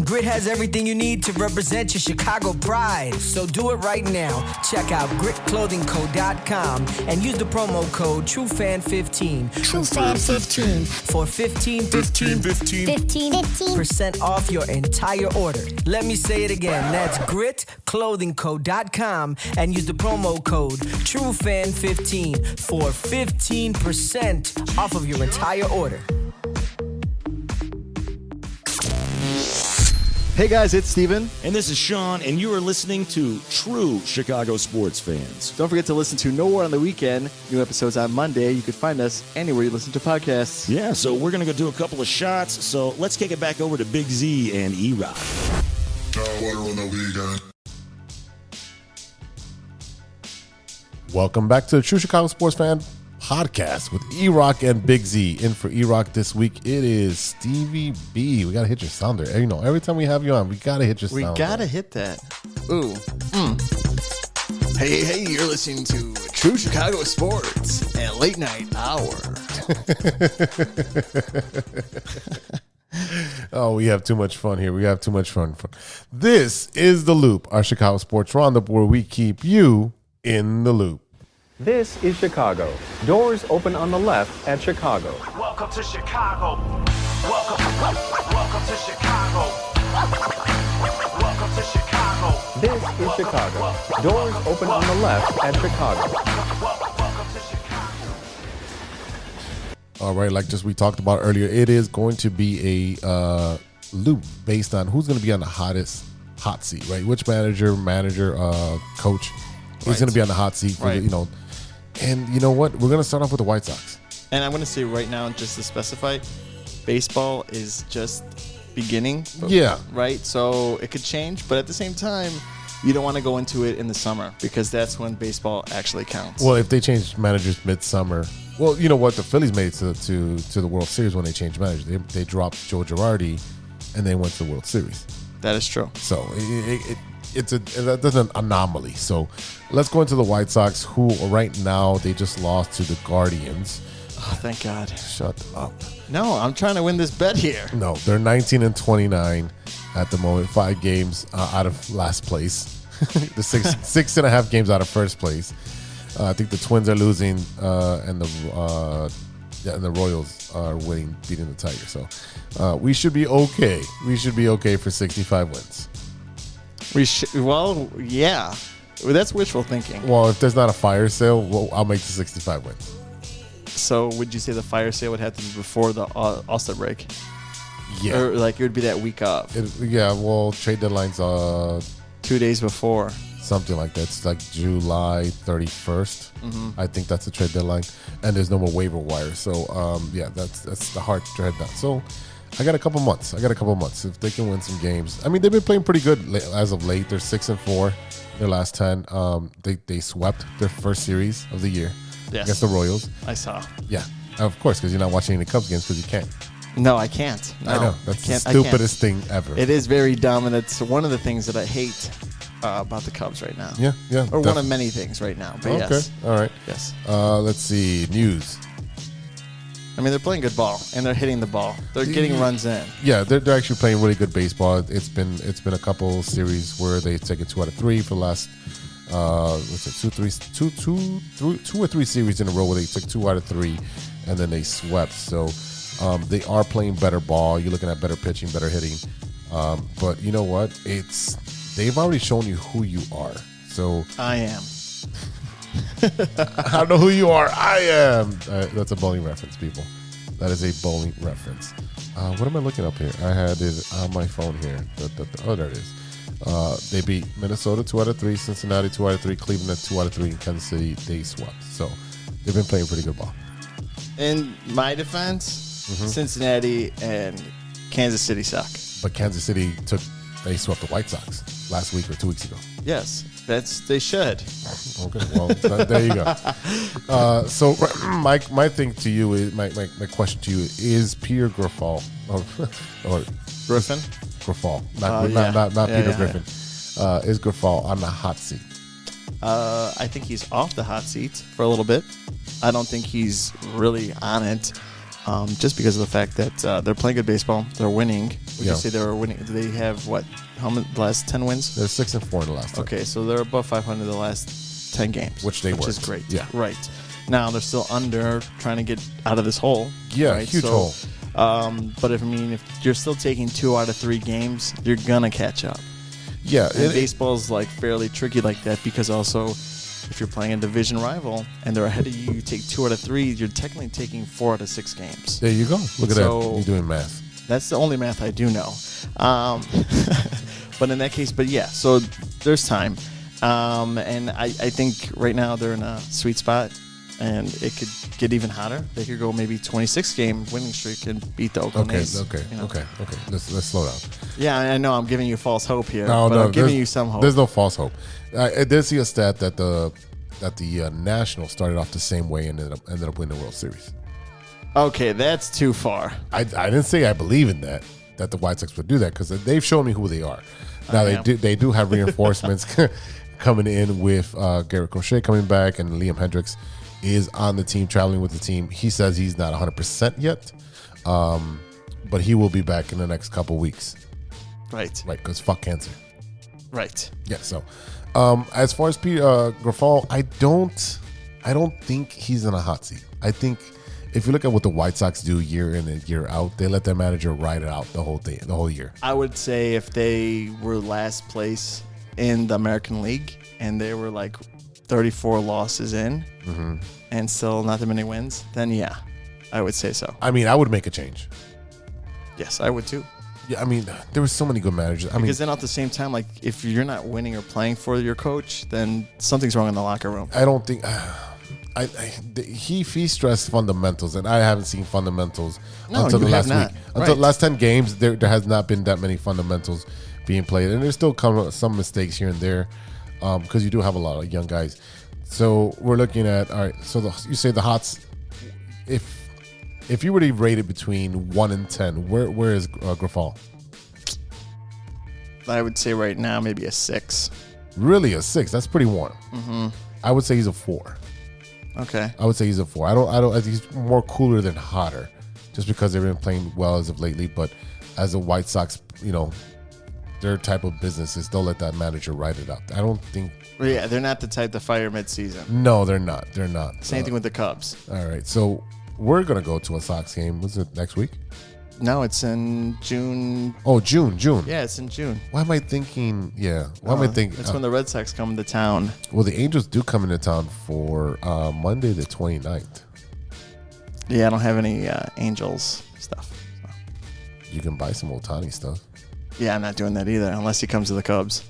Grit has everything you need to represent your Chicago pride, so do it right now. Check out gritclothingco.com and use the promo code TrueFan15. TrueFan15. For 15% off your entire order. Let me say it again. That's gritclothingco.com and use the promo code TrueFan15 for 15% off of your entire order. Hey guys, it's Steven. And this is Sean, and you are listening to True Chicago Sports Fans. Don't forget to listen to No War on the Weekend. New episodes on Monday. You can find us anywhere you listen to podcasts. Yeah, so we're going to go do a couple of shots, so let's kick it back over to Big Z and E-Rock. Welcome back to the True Chicago Sports Fan Podcast with E-Rock and Big Z. In for E-Rock this week, it is Stevie B. We got to hit your sounder. You know, every time we have you on, we got to hit your sounder. We got to hit that. Ooh. Hey, you're listening to True Chicago Sports at Late Night Hour. Oh, we have too much fun here. We have too much fun. This is The Loop, our Chicago Sports Roundup, where we keep you in the loop. This is Chicago. Doors open on the left at Chicago. Welcome to Chicago. Welcome to Chicago. Welcome to Chicago. This is Chicago. Doors open on the left at Chicago. Welcome to Chicago. All right, like just we talked about earlier, it is going to be a loop based on who's going to be on the hot seat, right? Which manager, coach is going to be on the hot seat for right. you know. And you know what? We're going to start off with the White Sox. And I'm going to say right now, just to specify, baseball is just beginning. Yeah. Right? So it could change, but at the same time, you don't want to go into it in the summer because that's when baseball actually counts. Well, if they change managers midsummer, well, you know what? The Phillies made it to the World Series when they changed managers. They dropped Joe Girardi, and they went to the World Series. That is true. So that's an anomaly. So let's go into the White Sox, who right now they just lost to the Guardians. Oh, thank God. Shut up. No, I'm trying to win this bet here. No, they're 19-29 at the moment. 5 games out of last place. The six and a half games out of first place. I think the Twins are losing, and the Royals are winning, beating the Tigers. So we should be okay. We should be okay for 65 wins. Well, yeah. Well, that's wishful thinking. Well, if there's not a fire sale, well, I'll make the 65 wins. So would you say the fire sale would have to be before the All-Star break? Yeah. Or like it would be that week of? Well, trade deadline's 2 days before. something like that. It's like July 31st. I think that's the trade deadline. And there's no more waiver wire. So, yeah, that's the hard trade down. So, I got a couple months. If they can win some games. I mean, they've been playing pretty good as of late. They're 6-4 their last 10. They swept their first series of the year against the Royals. I saw. Yeah, of course, because you're not watching any Cubs games because you can't. No, I can't. No, I know. That's the stupidest thing ever. It is very dumb, and it's one of the things that I hate about the Cubs right now. Yeah. Or one of many things right now. But okay. Yes. All right. Yes. Let's see. News. I mean, they're playing good ball, and they're hitting the ball. They're getting runs in. Yeah, they're actually playing really good baseball. It's been a couple series where they've taken 2 out of 3 for the last two or three series in a row where they took 2 out of 3 and then they swept. So they are playing better ball. You're looking at better pitching, better hitting. But you know what? They've already shown you who you are. So I am. I don't know who you are. I am. That's a bowling reference, people. That is a bowling reference. What am I looking up here? I had it on my phone here. Oh, there it is. They beat Minnesota 2 out of 3, Cincinnati 2 out of 3, Cleveland 2 out of 3, and Kansas City they swept. So they've been playing pretty good ball. In my defense, Cincinnati and Kansas City suck. But Kansas City they swept the White Sox last week or 2 weeks ago. Yes, they should. Okay, well, there you go. So my thing to you is my question to you is Peter Griffall or Griffin? Griffall, not Peter Griffin. Is Griffall on the hot seat? I think he's off the hot seat for a little bit. I don't think he's really on it, just because of the fact that they're playing good baseball. They're winning. Would you say they were winning? Do they have how many the last 10 wins? They're 6-4 in the last 10. Okay, so they're above 500 the last 10 games, which is great. Yeah, right. Now they're still under, trying to get out of this hole. Yeah, right? huge hole. But if you're still taking 2 out of 3 games, you're gonna catch up. Yeah, and baseball's like fairly tricky like that, because also if you're playing a division rival and they're ahead of you, you take 2 out of 3, you're technically taking 4 out of 6 games. There you go. Look at that. You're doing math. That's the only math I do know. But in that case, so there's time. And I think right now they're in a sweet spot, and it could get even hotter. They could go maybe 26-game winning streak and beat the Oakland A's. Okay. Let's slow down. Yeah, I know I'm giving you false hope here, but I'm giving you some hope. There's no false hope. I did see a stat that the Nationals started off the same way and ended up winning the World Series. Okay, that's too far. I didn't say I believe in that the White Sox would do that, because they've shown me who they are. Now they do have reinforcements coming in with Garrett Crochet coming back, and Liam Hendricks is on the team, traveling with the team. He says he's not 100% yet, but he will be back in the next couple weeks. Right. Right, because fuck cancer. Right. Yeah. So, as far as Peter Griffall, I don't think he's in a hot seat. I think if you look at what the White Sox do year in and year out, they let their manager ride it out the whole year. I would say if they were last place in the American League and they were like 34 losses in and still not that many wins, then yeah, I would say so. I mean, I would make a change. Yes, I would too. Yeah, I mean, there were so many good managers. Because then at the same time, like, if you're not winning or playing for your coach, then something's wrong in the locker room. I don't think he stressed fundamentals, and I haven't seen fundamentals until the last week. Until the last 10 games, there has not been that many fundamentals being played, and there's still some mistakes here and there, because you do have a lot of young guys. So we're looking at, all right, so you say the Hots, if you were to rate it between 1 and 10, where is Griffall? I would say right now maybe a 6. Really, a 6? That's pretty warm. I would say he's a 4. Okay. I would say he's a 4. I think he's more cooler than hotter, just because they've been playing well as of lately. But as the White Sox, their type of business is they'll let that manager ride it out. I don't think. Well, yeah, they're not the type to fire midseason. No, they're not. They're not. Same thing with the Cubs. All right, so we're gonna go to a Sox game. What's it, next week? No, it's in June. Oh, June. Yeah, it's in June. Why am I thinking? Yeah. Why am I thinking? That's when the Red Sox come to town. Well, the Angels do come into town for Monday the 29th. Yeah, I don't have any Angels stuff. So. You can buy some Ohtani stuff. Yeah, I'm not doing that either, unless he comes to the Cubs.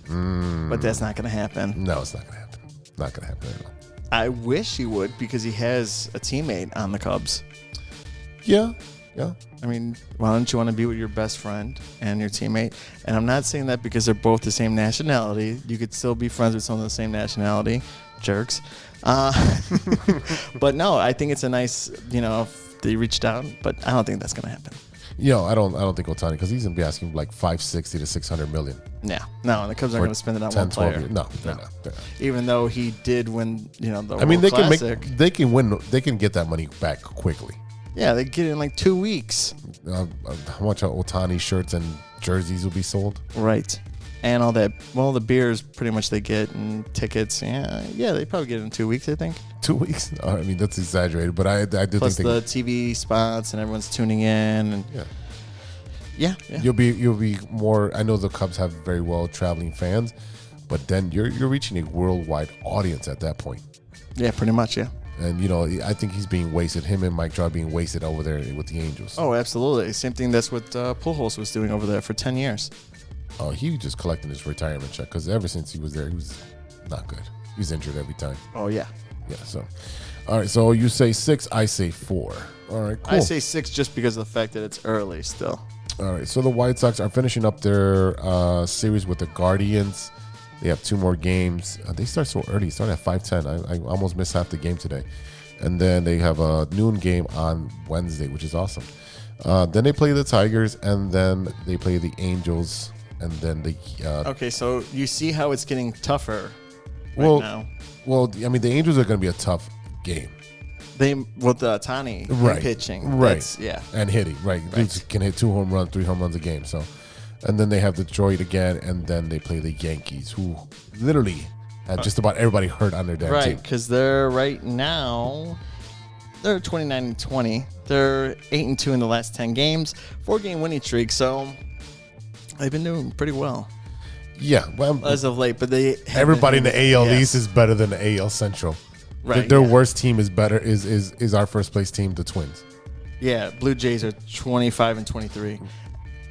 But that's not going to happen. No, it's not going to happen. Not going to happen at all. I wish he would, because he has a teammate on the Cubs. Yeah. I mean, why don't you want to be with your best friend and your teammate? And I'm not saying that because they're both the same nationality. You could still be friends with someone of the same nationality. Jerks. But no, I think it's a nice, if they reached out, but I don't think that's going to happen. I don't think Ohtani, because he's going to be asking like $560 to $600 million. Yeah. No, the Cubs aren't going to spend it on 10, one player. 12 years. No, they're not. Even though he did win, the they Classic. they can win. They can get that money back quickly. Yeah, they get it in like 2 weeks. How much Ohtani shirts and jerseys will be sold? Right. And all that, well, the beers pretty much they get and tickets. Yeah, they probably get it in 2 weeks, I think. 2 weeks? I mean, that's exaggerated, but I do Plus think the TV spots and everyone's tuning in. And yeah. You'll be more. I know the Cubs have very well traveling fans, but then you're reaching a worldwide audience at that point. Yeah, pretty much. Yeah. And I think he's being wasted. Him and Mike Trout being wasted over there with the Angels. Oh, absolutely. Same thing. That's what Pujols was doing over there for 10 years. Oh, he was just collecting his retirement check, because ever since he was there, he was not good. He was injured every time. Oh yeah. Yeah. So, all right. So you say 6, I say 4. All right. Cool. I say 6 just because of the fact that it's early still. All right. So the White Sox are finishing up their series with the Guardians. They have 2 more games. They start so early. Start at 5:10. I almost missed half the game today. And then they have a noon game on Wednesday, which is awesome. Then they play the Tigers, and then they play the Angels, and then the. Okay, so you see how it's getting tougher now. Well, I mean, the Angels are going to be a tough game. They with Tani pitching, right? Yeah, and hitting, right? Dudes can hit 2 home runs, 3 home runs a game. So, and then they have Detroit again, and then they play the Yankees, who literally had just about everybody hurt on their damn team. Right, because they're right now. They're 29-20. They're 8-2 in the last 10 games, 4-game winning streak. So they've been doing pretty well. Yeah, well, as of late, but everybody in the AL East is better than the AL Central. Right, their worst team is better. Is our first place team, the Twins? Yeah, Blue Jays are 25-23,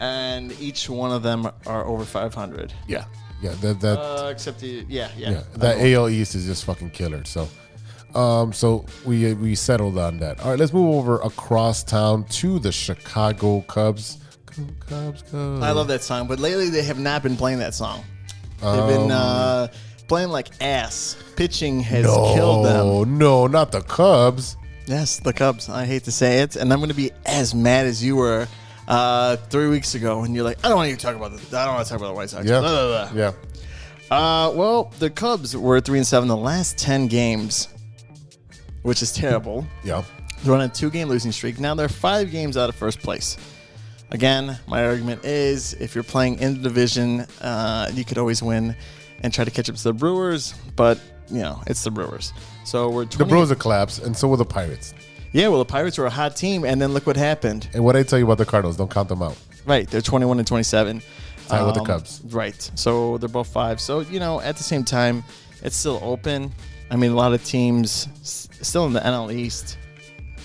and each one of them are over 500. Yeah. Except that AL East is just fucking killer. So, so we settled on that. All right, let's move over across town to the Chicago Cubs. Cubs. I love that song, but lately they have not been playing that song. They've been playing like ass. Pitching has killed them. No, not the Cubs. Yes, the Cubs. I hate to say it, and I'm going to be as mad as you were 3 weeks ago, and you're like, I don't want to talk about this. I don't want to talk about the White Sox. Yeah, blah, blah, blah. yeah. Well, the Cubs were 3-7 the last 10 games, which is terrible. Yeah. They're on a 2-game losing streak. Now they're 5 games out of first place. Again, my argument is if you're playing in the division, you could always win and try to catch up to the Brewers, but, it's the Brewers. So we're the Brewers are collapsed, and so were the Pirates. Yeah, well, the Pirates were a hot team, and then look what happened. And what I tell you about the Cardinals, don't count them out. Right, they're 21-27. Tied with the Cubs. Right, so they're both 5. So, at the same time, it's still open. I mean, a lot of teams still in the NL East,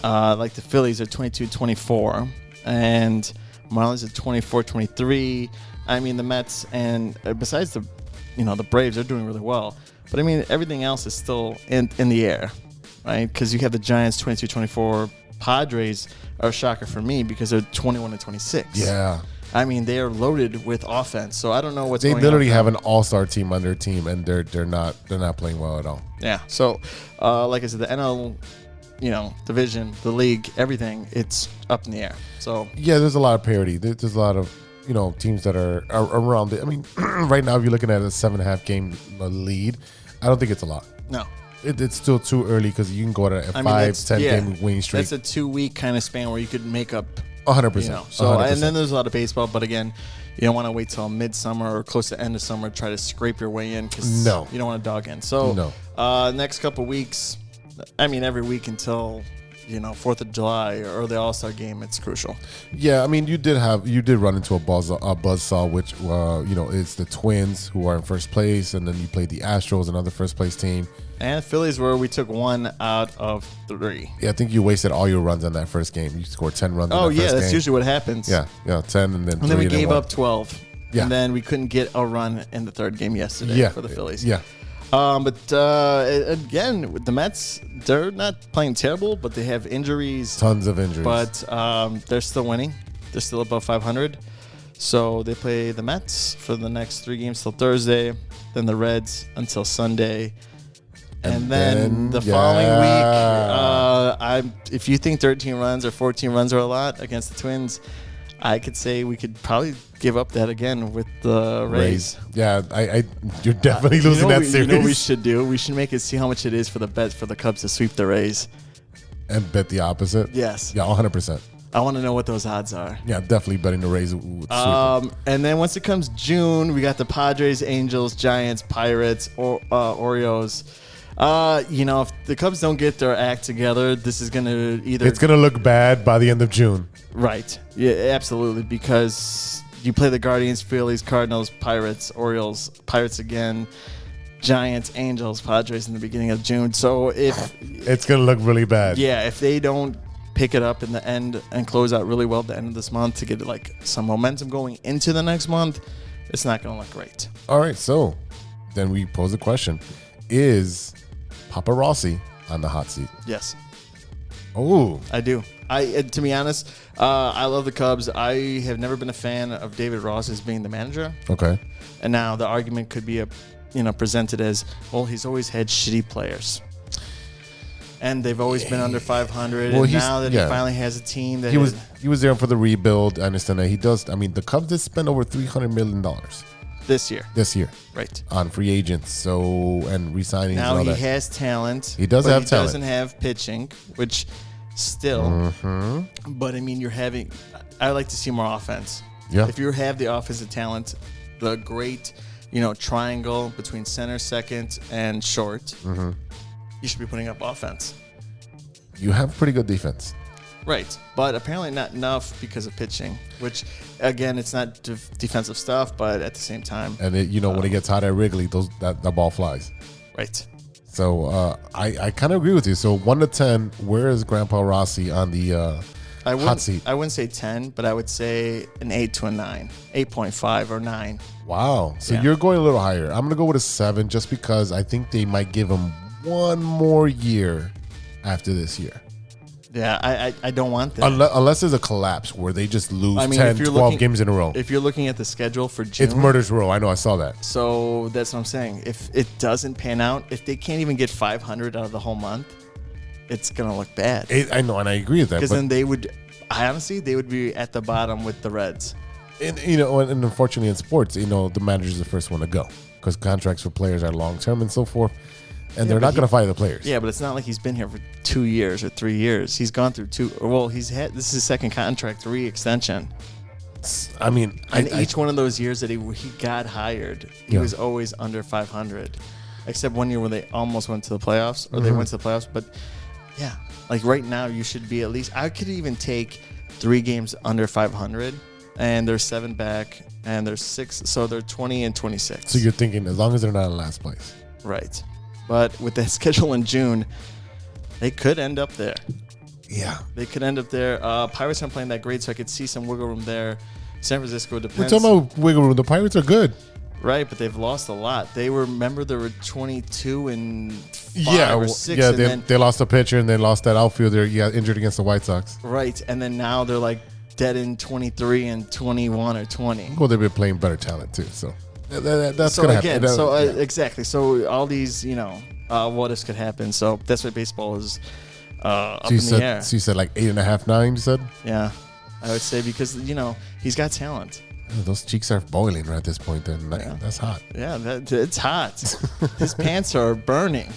like the Phillies are 22-24, and Marlins are 24-23. I mean, the Mets and besides the Braves are doing really well. But I mean, everything else is still in the air, right? Because you have the Giants 22-24. Padres are a shocker for me because they're 21-26. Yeah. I mean, they are loaded with offense. So I don't know what's going on. They literally have an all-star team on their team, and they're not playing well at all. Yeah. So, like I said, the NL, division, the league, everything, it's up in the air. So yeah, there's a lot of parity. There's a lot of teams that are around it. I mean, right now, if you're looking at a 7.5 game lead, I don't think it's a lot. No. It's still too early because you can go to a 5-10 game winning streak. That's a 2-week kind of span where you could make up 100%. So 100%. And then there's a lot of baseball, but again, you don't want to wait till midsummer or close to end of summer to try to scrape your way in because you don't want to dog in. So next couple weeks, I mean every week until 4th of July or the All-Star game, it's crucial. Yeah, I mean you did run into a buzzsaw, which it's the Twins who are in first place, and then you played the Astros, another first place team. And Phillies, where we took 1 out of 3. Yeah, I think you wasted all your runs on that first game. You scored 10 runs. Oh, yeah, that's usually what happens. Yeah, 10 and then 3. And then we gave up 12. Yeah. And then we couldn't get a run in the third game yesterday for the Phillies. Yeah. But again, with the Mets, they're not playing terrible, but they have injuries. Tons of injuries. But they're still winning. They're still above 500. So they play the Mets for the next 3 games till Thursday, then the Reds until Sunday. And then the following week, if you think 13 runs or 14 runs are a lot against the Twins, I could say we could probably give up that again with the Rays. Yeah, you're definitely losing that series. You know what we should do? We should make it see how much it is for the bet for the Cubs to sweep the Rays. And bet the opposite? Yes. Yeah, 100%. I want to know what those odds are. Yeah, definitely betting the Rays would sweep them. And then once it comes June, we got the Padres, Angels, Giants, Pirates, Orioles. If the Cubs don't get their act together, this is going to it's going to look bad by the end of June. Right. Yeah, absolutely. Because you play the Guardians, Phillies, Cardinals, Pirates, Orioles, Pirates again, Giants, Angels, Padres in the beginning of June. So if it's going to look really bad. Yeah, if they don't pick it up in the end and close out really well at the end of this month to get some momentum going into the next month, it's not going to look great. All right, so then we pose a question. Is Papa Rossi on the hot seat. Yes, Oh, I do. To be honest, I love the Cubs. I have never been a fan of David Ross as being the manager. okay. And now the argument could be presented as, well, he's always had shitty players. And they've always been under 500. Well, and he's- now that yeah. he finally has a team that He was there for the rebuild. I understand that he does. I mean, the Cubs did spend over $300 million this year. this year Right. on free agents, and re-signings Now and he all that. has talent. He does but have he talent. doesn't have pitching, which still. Mm-hmm. But I mean, I like to see more offense. Yeah. If you have the offensive talent, the great, triangle between center, second, and short, Mm-hmm. you should be putting up offense. You have pretty good defense. Right. But apparently not enough because of pitching, which, again, it's not defensive stuff, but at the same time. And when it gets hot at Wrigley, that ball flies. Right. So I kind of agree with you. So 1 to 10, where is Grandpa Rossi on the hot seat? I wouldn't say 10, but I would say an 8 to a 9, 8.5 or 9. Wow. So Yeah. you're going a little higher. I'm going to go with a 7 just because I think they might give him one more year after this year. Yeah, I don't want that. Unless there's a collapse where they just lose 10, 12 games in a row. If you're looking at the schedule for June, It's murder's row. I know. I saw that. so that's what I'm saying. If it doesn't pan out, if they can't even get 500 out of the whole month, it's going to look bad. I know, and I agree with that. Because But, then they would be at the bottom with the Reds. and unfortunately in sports, the manager's the first one to go because contracts for players are long-term and so forth. And they're but not going to fire the players. Yeah, but it's not like he's been here for 2 years or 3 years. He's gone through this is his second contract re-extension. I mean, And each one of those years that he got hired, he Yeah. was always under 500. Except one year where they almost went to the playoffs, or they Mm-hmm. went to the playoffs. But yeah, like right now, you should be at least. I could even take 3 games under 500, and they're 7 back, and they're 6, so they're 20 and 26. so you're thinking as long as they're not in last place. Right. But with that schedule in June, they could end up there. Yeah. They could end up there. Pirates aren't playing that great, so I could see some wiggle room there. San Francisco We're depends. talking about wiggle room. The Pirates are good. Right, but they've lost a lot. They were 22 and 5 or 6. Yeah. and then, They lost a pitcher and they lost that outfielder. You got injured against the White Sox. right, and then now they're like dead in 23 and 21 or 20. Well, they've been playing better talent too. So that's So gonna again, happen. Yeah. exactly. So all these, what ifs could happen. So that's what baseball is up in the air. So you said like 8.5, 9. You said Yeah, I would say because he's got talent. those cheeks are boiling right at this point. Then that's hot. Yeah, it's hot. His pants are burning.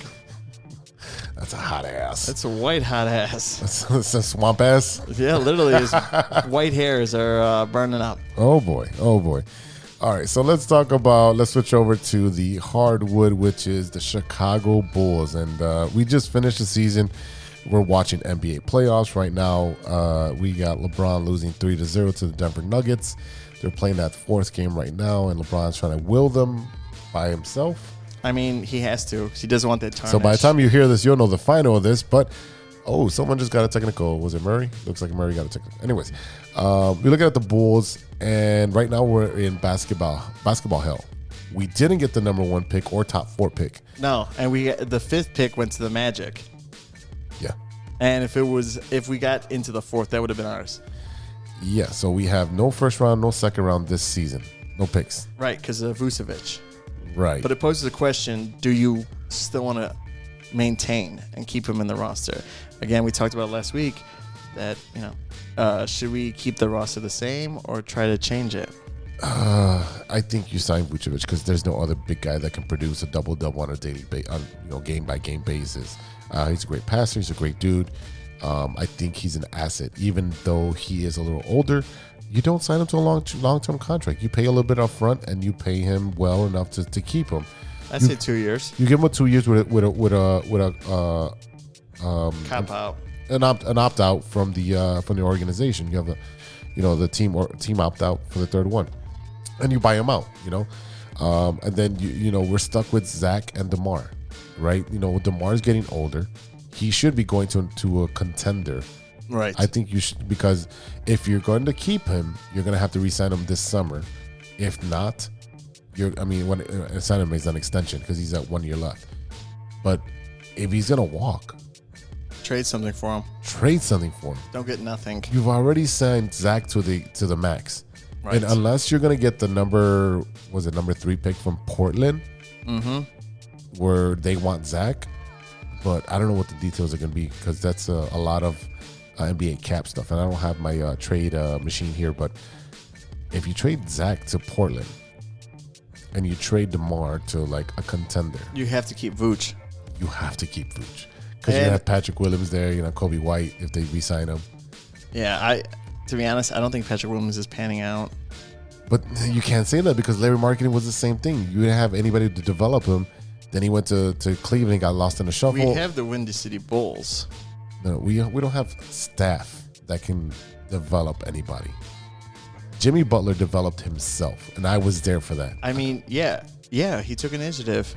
That's a hot ass. That's a white hot ass. That's a swamp ass. Yeah, literally, his white hairs are burning up. Oh boy. Oh boy. All right, so let's switch over to the hardwood, which is the Chicago Bulls. And we just finished the season. We're watching NBA playoffs right now. We got LeBron losing 3-0 to the Denver Nuggets. They're playing that 4th game right now, and LeBron's trying to will them by himself. I mean, he has to. 'Cause he doesn't want that tarnish. So by the time you hear this, you'll know the final of this. But, someone just got a technical. Was it Murray? Looks like Murray got a technical. Anyways, we're looking at the Bulls, and right now we're in basketball hell. We didn't get the number 1 pick or top 4 pick. No, and the 5th pick went to the Magic. Yeah. And if we got into the 4th, that would have been ours. Yeah, so we have no first round, no second round this season. No picks. Right, because of Vucevic. Right. But it poses a question, do you still want to maintain and keep him in the roster? Again, we talked about last week that, should we keep the roster the same or try to change it? I think you sign Vucevic because there's no other big guy that can produce a double-double on a daily game-by-game basis. He's a great passer. He's a great dude. I think he's an asset. Even though he is a little older, you don't sign him to a long-term contract. You pay a little bit up front, and you pay him well enough to keep him. I'd say 2 years. You give him 2 years with Cop out. an opt out from the organization. You have the team opt out for the 3rd one, and you buy him out. And then we're stuck with Zach and DeMar, right? DeMar's getting older. He should be going to a contender. Right. I think you should, because if you're going to keep him, you're going to have to re-sign him this summer. If not, sign him as an extension because he's at 1 year left. But if he's gonna walk, Trade something for him. trade something for him. Don't get nothing. You've already signed Zach to the max, Right. and unless you're gonna get the number 3 pick from Portland, where they want Zach, but I don't know what the details are gonna be because that's a lot of NBA cap stuff, and I don't have my trade machine here. But if you trade Zach to Portland, and you trade DeMar to like a contender, You have to keep Vooch. you have to keep Vooch because you have Patrick Williams there, Kobe White if they re-sign him. Yeah, to be honest, I don't think Patrick Williams is panning out. But you can't say that because Larry Marketing was the same thing. You didn't have anybody to develop him. Then he went to Cleveland and got lost in the shuffle. We have the Windy City Bulls. No, we don't have staff that can develop anybody. Jimmy Butler developed himself, and I was there for that. I mean, yeah, he took initiative.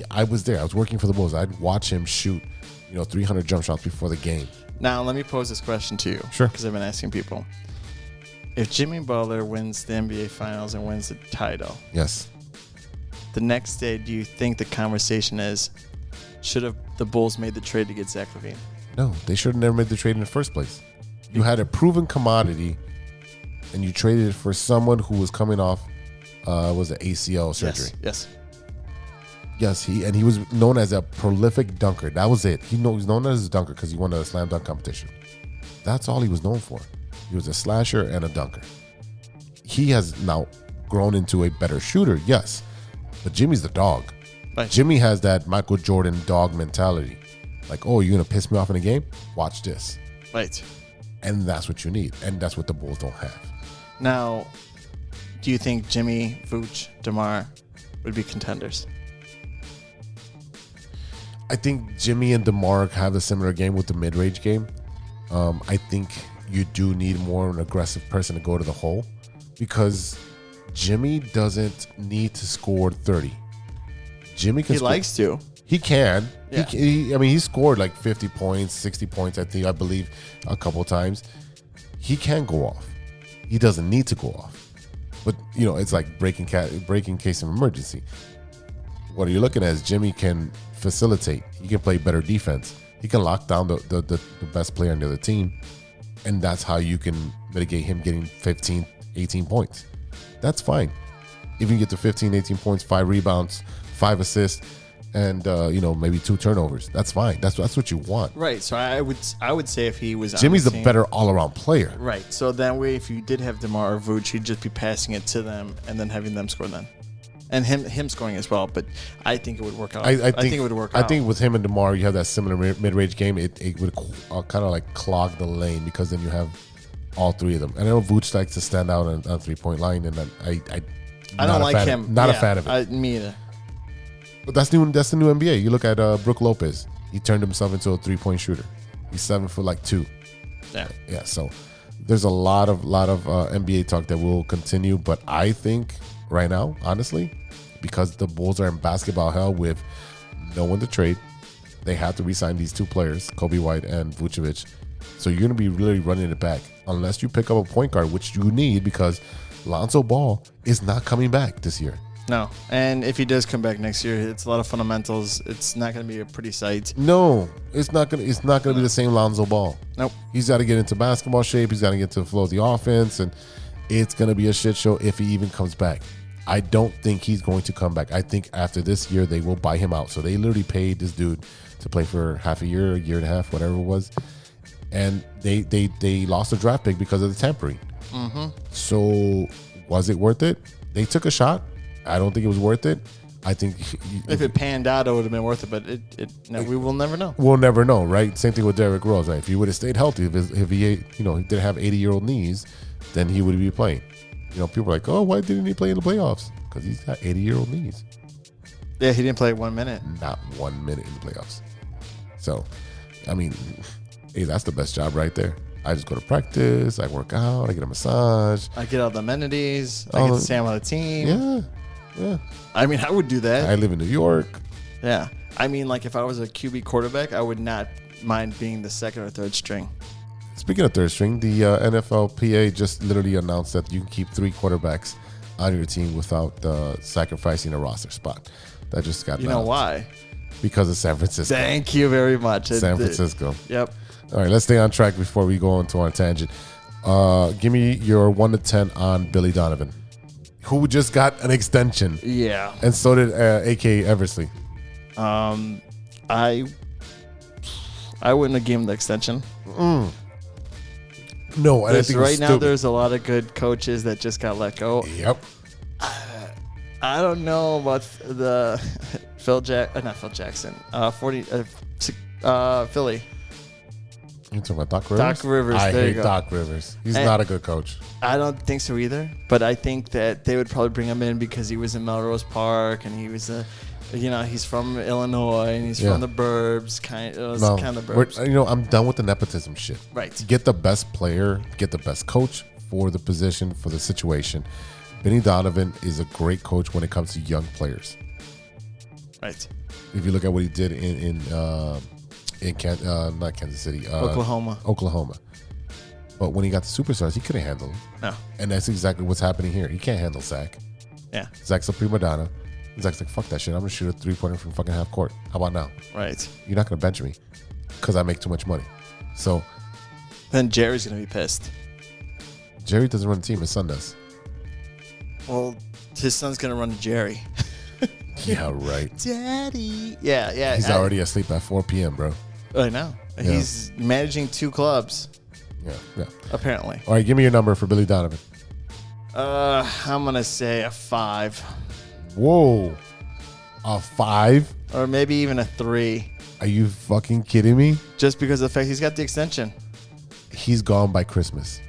I was there. I was working for the Bulls. I'd watch him shoot, 300 jump shots before the game. Now, let me pose this question to you. Sure. Because I've been asking people. If Jimmy Butler wins the NBA Finals and wins the title, Yes. the next day, do you think the conversation is, should have the Bulls made the trade to get Zach LaVine? No, they should have never made the trade in the first place. You had a proven commodity, and you traded it for someone who was coming off, was an ACL surgery. Yes. Yes, he was known as a prolific dunker. That was it. He was known as a dunker because he won a slam dunk competition. That's all he was known for. He was a slasher and a dunker. He has now grown into a better shooter, yes, but Jimmy's the dog. Right. Jimmy has that Michael Jordan dog mentality. Like, oh, you're going to piss me off in a game? Watch this. Right. And that's what you need. And that's what the Bulls don't have. Now, do you think Jimmy, Vooch, DeMar would be contenders? I think Jimmy and DeMar have a similar game with the mid-range game. I think you do need more of an aggressive person to go to the hole because Jimmy doesn't need to score 30. Jimmy can He score. likes to. He can. Yeah. He scored like 50 points, 60 points, I believe, a couple times. He can go off. He doesn't need to go off. But, it's like breaking case of emergency. What are you looking at is Jimmy can facilitate. He can play better defense. He can lock down the best player on the other team. And that's how you can mitigate him getting 15, 18 points. That's fine. If you can get to 15, 18 points, 5 rebounds, 5 assists, and maybe 2 turnovers, that's fine. That's what you want. Right. So I would say if he was Jimmy's on a the team, better all-around player. Right. So that way, if you did have DeMar or Vooch, he'd just be passing it to them and then having them score then. And him scoring as well, but I think it would work out. I think it would work out. I think with him and DeMar, you have that similar mid-range game. It would kind of like clog the lane because then you have all 3 of them. And I know Vooch likes to stand out on 3-point line, and I don't like him. Not a fan of it. Me either. But that's new. That's the new NBA. You look at Brook Lopez. He turned himself into a 3-point shooter. He's 7'2". Yeah. So there's a lot of NBA talk that will continue. But I think right now, honestly, because the Bulls are in basketball hell with no one to trade, they have to re-sign these 2 players, Kobe White and Vucevic. So you're going to be really running it back unless you pick up a point guard, which you need because Lonzo Ball is not coming back this year. No, and if he does come back next year, it's a lot of fundamentals. It's not going to be a pretty sight. No, it's not gonna be the same Lonzo Ball. Nope. He's got to get into basketball shape. He's got to get to the flow of the offense, and it's going to be a shit show if he even comes back. I don't think he's going to come back. I think after this year, they will buy him out. So they literally paid this dude to play for half a year and a half, whatever it was. And they lost a draft pick because of the tampering. Mm-hmm. So was it worth it? They took a shot. I don't think it was worth it. I think if it panned out, it would have been worth it. But we will never know. We'll never know, right? Same thing with Derrick Rose, right? If he would have stayed healthy, if he didn't have 80-year-old knees, then he would be playing. People are like, oh, why didn't he play in the playoffs? Because he's got 80-year-old knees. Yeah, he didn't play 1 minute. Not 1 minute in the playoffs. So, I mean, hey, that's the best job right there. I just go to practice, I work out, I get a massage. I get all the amenities. I get to stay on the team. Yeah. I mean, I would do that. I live in New York. Yeah. I mean, like if I was a QB quarterback, I would not mind being the 2nd or 3rd string. Speaking of 3rd string, the NFLPA just literally announced that you can keep 3 quarterbacks on your team without sacrificing a roster spot. That just got You know why? Because of San Francisco. Thank you very much. San Francisco. Yep. All right, let's stay on track before we go into our tangent. Give me your 1 to 10 on Billy Donovan, who just got an extension. Yeah. And so did A.K. Eversley. I wouldn't have given him the extension. No, and I think Right now, stupid. there's a lot of good coaches that just got let go. Yep. I don't know about the not Phil Jackson. Philly. You talking about Doc Rivers? Doc Rivers, I there you hate go. Doc Rivers. He's And- not a good coach. I don't think so either, but I think that they would probably bring him in because he was in Melrose Park and he was he's from Illinois and he's Yeah. from the burbs, kind of No, burbs. I'm done with the nepotism shit. Right. Get the best player, get the best coach for the position, for the situation. Benny Donovan is a great coach when it comes to young players. Right. If you look at what he did not Kansas City, Oklahoma. But when he got the superstars, he couldn't handle them. No. And that's exactly what's happening here. He can't handle Zach. Yeah. Zach's a prima donna. Zach's like, fuck that shit. I'm going to shoot a 3-pointer from fucking half court. How about now? Right. You're not going to bench me because I make too much money. So Then Jerry's gonna be pissed. Jerry doesn't run the team. His son does. Well, his son's gonna run to Jerry. Yeah, right. Daddy. Yeah. He's already asleep at 4 p.m., bro. I know. Yeah. He's managing 2 clubs, Yeah. apparently. All right, give me your number for Billy Donovan. I'm gonna say a 5. Whoa. A 5? Or maybe even a 3. Are you fucking kidding me? Just because of the fact he's got the extension. He's gone by Christmas.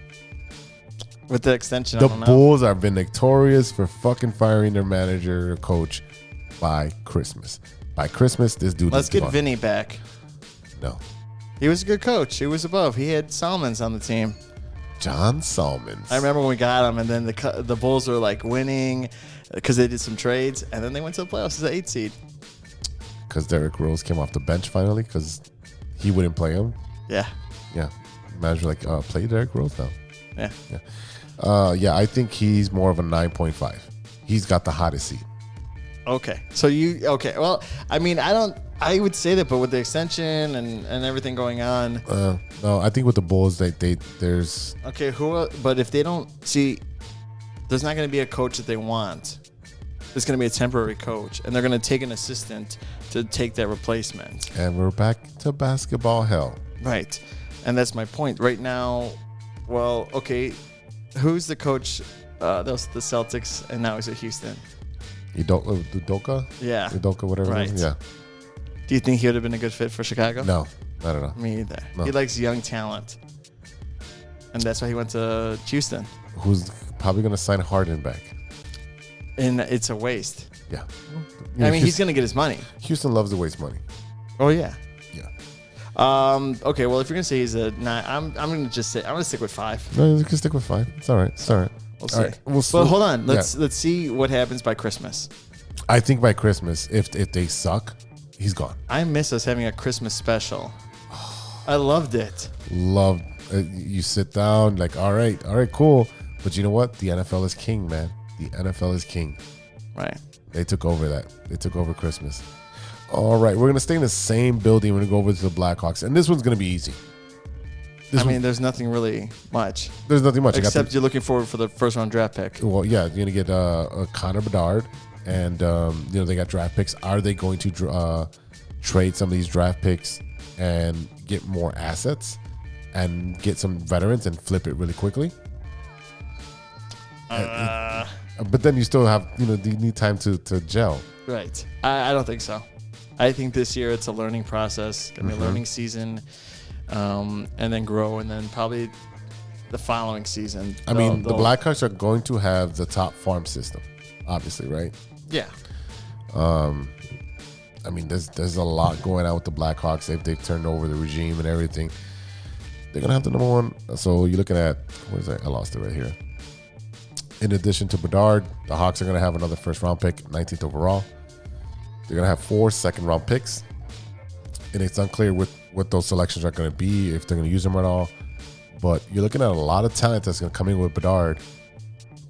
With the extension, The I don't know. Bulls have been notorious for fucking firing their manager or coach by Christmas. By Christmas, this dude Let's is get gone. Vinny back. No. He was a good coach. He was above. He had Salmons on the team. John Salmons. I remember when we got him, and then the Bulls were like winning because they did some trades, and then they went to the playoffs as an 8 seed. Because Derrick Rose came off the bench finally because he wouldn't play him. Yeah. Yeah. Manager like, play Derrick Rose now. Yeah. Yeah, I think he's more of a 9.5. He's got the hottest seat. Okay. So well, I mean, I would say that, but with the extension and everything going on. No, I think with the Bulls, there's Okay, but if they don't see, there's not going to be a coach that they want. There's going to be a temporary coach, and they're going to take an assistant to take that replacement. and we're back to basketball hell. Right. And that's my point. Right now, well, okay, who's the coach? That was the Celtics, and now he's at Houston. Udoka? Yeah. Udoka, whatever. Right. Yeah. Do you think he would have been a good fit for Chicago? No, I don't know. Me either. No. He likes young talent. And that's why he went to Houston. Who's probably going to sign Harden back? And it's a waste. Yeah. I mean, he's going to get his money. Houston loves to waste money. Oh, yeah. Yeah. Okay, well, if you're going to say he's a 9, I'm going to just say, I'm going to stick with 5. No, you can stick with 5. It's all right. It's all right. We'll see. All right. But hold on. Yeah. Let's see what happens by Christmas. I think by Christmas, if they suck, he's gone. I miss us having a Christmas special. I loved it. Love. You sit down like, all right, cool. But you know what? The NFL is king, man. The NFL is king. Right. They took over that. They took over Christmas. All right, we're gonna stay in the same building. We're gonna go over to the Blackhawks, and this one's gonna be easy. There's nothing really much. There's nothing much. Except you're looking forward for the first round draft pick. Well, yeah, you're gonna get a Connor Bedard, and they got draft picks. Are they going to trade some of these draft picks and get more assets and get some veterans and flip it really quickly? But then you still have you need time to gel. Right. I don't think so. I think this year it's a learning process, gonna be a learning season, and then grow, and then probably the following season. I mean, the Blackhawks are going to have the top farm system, obviously, right? Yeah. I mean, there's a lot going on with the Blackhawks. They've turned over the regime and everything. They're gonna have the number one. So you're looking at what is that? I lost it right here. In addition to Bedard, the Hawks are gonna have another first round pick, 19th overall. They're gonna have 4 second round picks, and it's unclear what those selections are gonna be, if they're gonna use them at all. But you're looking at a lot of talent that's gonna come in with Bedard,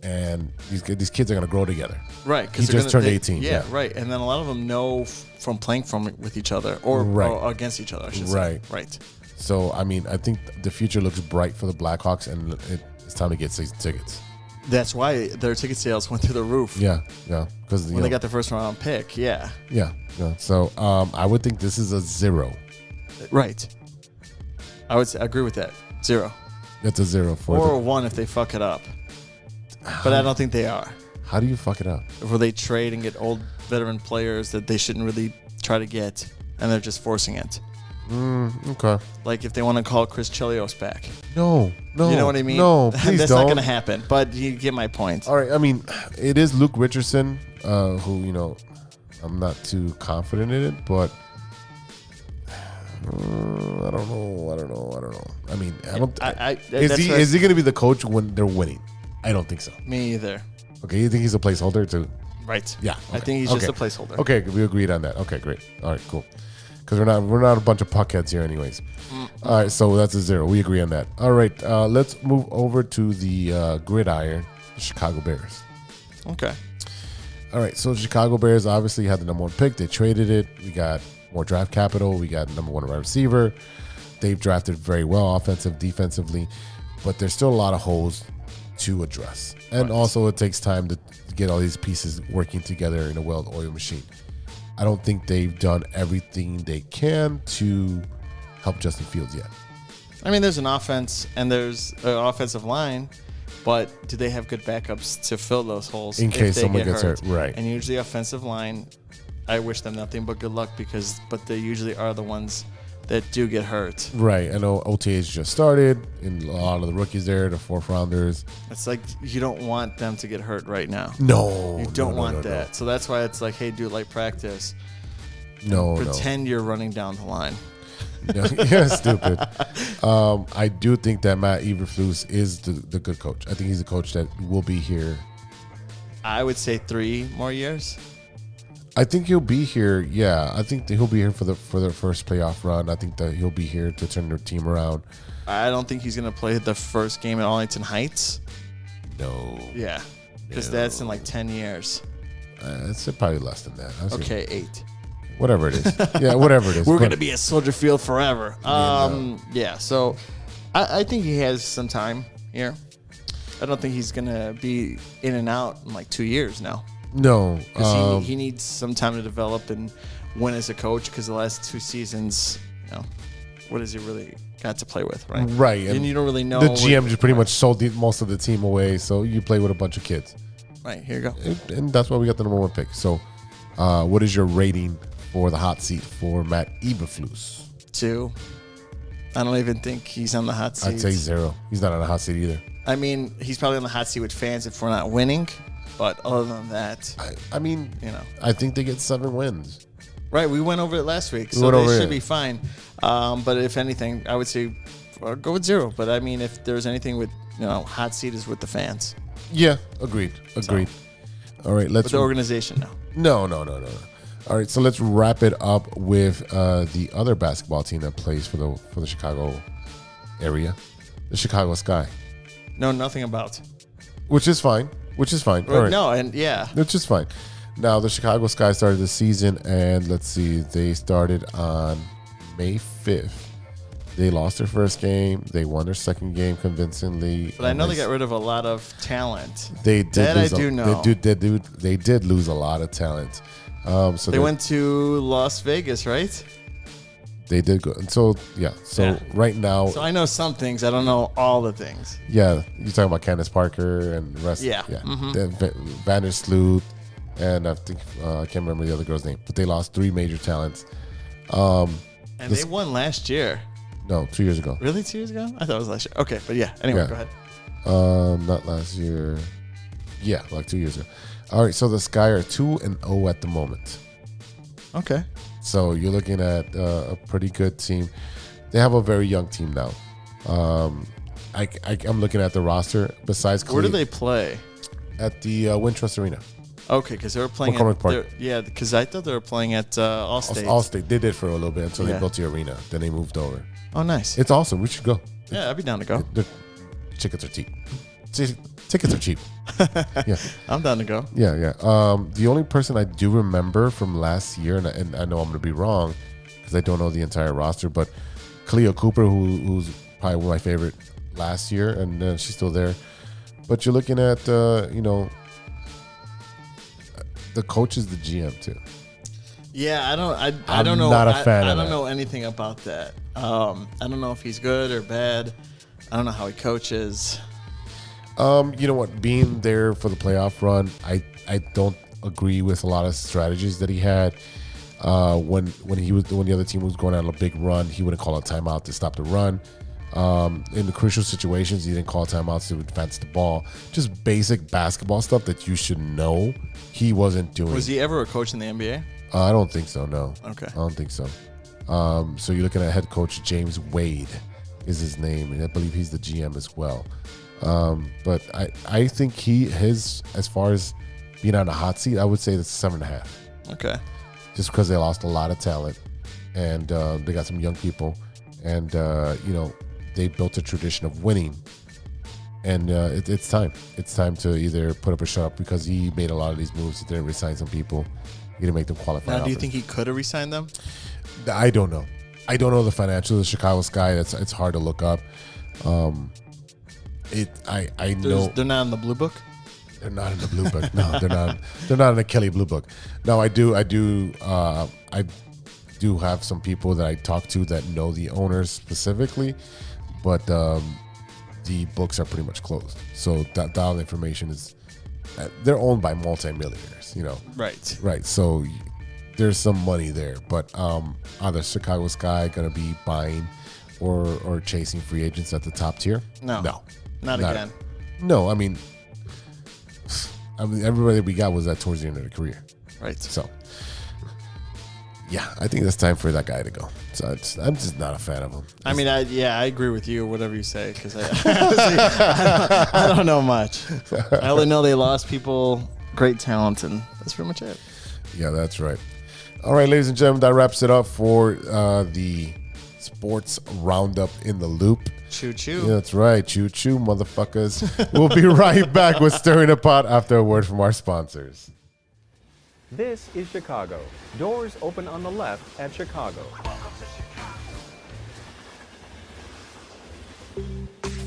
and these kids are going to grow together. Right. He just turned 18. Yeah, right. And then a lot of them know from playing with each other or against each other, I should say. Right. So, I mean, I think the future looks bright for the Blackhawks, and it's time to get season tickets. That's why their ticket sales went through the roof. Yeah. Because when they got the first round pick, yeah. So I would think this is a 0. Right. I would agree with that. 0. That's a 0 for or a 1 if they fuck it up. But I don't think they are. How do you fuck it up? Where they trade and get old veteran players that they shouldn't really try to get, and they're just forcing it. Okay. Like if they want to call Chris Chelios back. No. You know what I mean? No, please That's don't. not going to happen. But you get my point. All right. I mean, it is Luke Richardson, who, I'm not too confident in it, but I don't know. I mean, is he going to be the coach when they're winning? I don't think so. Me either. Okay, you think he's a placeholder too? Right. Yeah. Okay. I think he's just a placeholder. Okay, we agreed on that. Okay, great. All right, cool. Because we're not a bunch of puckheads here, anyways. All right, so that's a 0. We agree on that. All right, let's move over to the gridiron, the Chicago Bears. Okay. All right, so the Chicago Bears obviously had the number 1 pick. They traded it. We got more draft capital. We got number 1 wide receiver. They've drafted very well, offensive, defensively, but there's still a lot of holes to address. And also it takes time to get all these pieces working together in a well-oiled machine. I don't think they've done everything they can to help Justin Fields yet. I mean, there's an offense and there's an offensive line, but do they have good backups to fill those holes in case someone get gets hurt? Right. And usually offensive line, I wish them nothing but good luck but they usually are the ones that do get hurt. Right. I know OTAs just started, and a lot of the rookies there, the 4th rounders. It's like you don't want them to get hurt right now. No. You don't want that. No. So that's why it's like, hey, do it like practice. Pretend you're running down the line. Yeah, stupid. I do think that Matt Eberflus is the good coach. I think he's a coach that will be here. I would say 3 more years. I think he'll be here. Yeah, I think that he'll be here for the first playoff run. I think that he'll be here to turn their team around. I don't think he's going to play the first game at Arlington Heights. No. Yeah, because that's in like 10 years. It's probably less than that. Okay, 8. Whatever it is. Yeah, whatever it is. We're going to be at Soldier Field forever. Yeah, so I think he has some time here. I don't think he's going to be in and out in like 2 years now. No. Because he needs some time to develop and win as a coach, because the last 2 seasons, what has he really got to play with, right? Right. And you don't really know. The GM just pretty much sold most of the team away, so you play with a bunch of kids. Right, here you go. And that's why we got the number 1 pick. So what is your rating for the hot seat for Matt Eberflus? 2. I don't even think he's on the hot seat. I'd say 0. He's not on the hot seat either. I mean, he's probably on the hot seat with fans if we're not winning. But other than that, I mean, I think they get 7 wins. Right, we went over it last week, so they should be fine. But if anything, I would say go with 0. But I mean, if there's anything with hot seat is with the fans. Yeah, agreed. So, all right, let's. With the organization now. No. All right, so let's wrap it up with the other basketball team that plays for the Chicago area, the Chicago Sky. No, nothing about. Which is fine. All right. No, and yeah. Which is fine. Now, the Chicago Sky started the season, and let's see, they started on May 5th. They lost their first game. They won their second game convincingly. But I know they got rid of a lot of talent. They did. That I do know. They did lose a lot of talent. So they went to Las Vegas, right? They did go. So, yeah. Right now. So I know some things. I don't know all the things. Yeah. You're talking about Candace Parker and the rest. Yeah. Mm-hmm. Vandersloot. And I think, I can't remember the other girl's name. But they lost 3 major talents. And they won last year. No, 2 years ago. Really? 2 years ago? I thought it was last year. Okay. But yeah. Anyway, go ahead. Not last year. Yeah, like 2 years ago. All right. So the Sky are 2-0 at the moment. Okay. So you're looking at a pretty good team. They have a very young team now. I'm looking at the roster. Besides, where do they play? At the Wintrust Arena. Okay, because they were playing McCormick Park. Yeah, because I thought they were playing at Allstate. Allstate. They did for a little bit until they built the arena. Then they moved over. Oh, nice. It's awesome. We should go. Yeah, I'd be down to go. The tickets are cheap. Tickets are cheap. Yeah. I'm down to go. Yeah, yeah. The only person I do remember from last year, and I know I'm going to be wrong because I don't know the entire roster, but Cleo Cooper, who's probably one of my favorite last year, and she's still there. But you're looking at, the coach is the GM too. Yeah, I I'm don't know. not a fan I of don't that. know anything about that. I don't know if he's good or bad. I don't know how he coaches. You know what? Being there for the playoff run, I don't agree with a lot of strategies that he had. When the other team was going on a big run, he wouldn't call a timeout to stop the run. In the crucial situations, he didn't call timeouts to advance the ball. Just basic basketball stuff that you should know. He wasn't doing. Was he ever a coach in the NBA? I don't think so. No. Okay. I don't think so. So you're looking at head coach James Wade is his name, and I believe he's the GM as well. But I think his as far as being on a hot seat, I would say that's 7.5. Okay. Just because they lost a lot of talent, and they got some young people, and they built a tradition of winning. And it's time. It's time to either put up or shut up because he made a lot of these moves. He didn't resign some people. He didn't make them qualify. Now, do you think he could have re-signed them? I don't know. I don't know the financials of the Chicago Sky. It's hard to look up. I know They're not in the blue book. they're not in the blue book. No, they're not. They're not in the Kelly blue book. No, I do have some people that I talk to that know the owners specifically, but the books are pretty much closed. So that all the information is they're owned by multimillionaires. Right. So there's some money there, but are the Chicago Sky going to be buying or chasing free agents at the top tier? No. Not again. No, I mean, everybody we got was that towards the end of their career. Right. So, yeah, I think it's time for that guy to go. So I'm just not a fan of him. I mean, I agree with you, whatever you say, because I don't know much. I only know they lost people, great talent, and that's pretty much it. Yeah, that's right. All right, ladies and gentlemen, that wraps it up for the sports roundup in the loop. Choo choo. Yeah, that's right. Choo choo, motherfuckers. We'll be right back with Stirring the Pot after a word from our sponsors. This is Chicago. Doors open on the left at Chicago.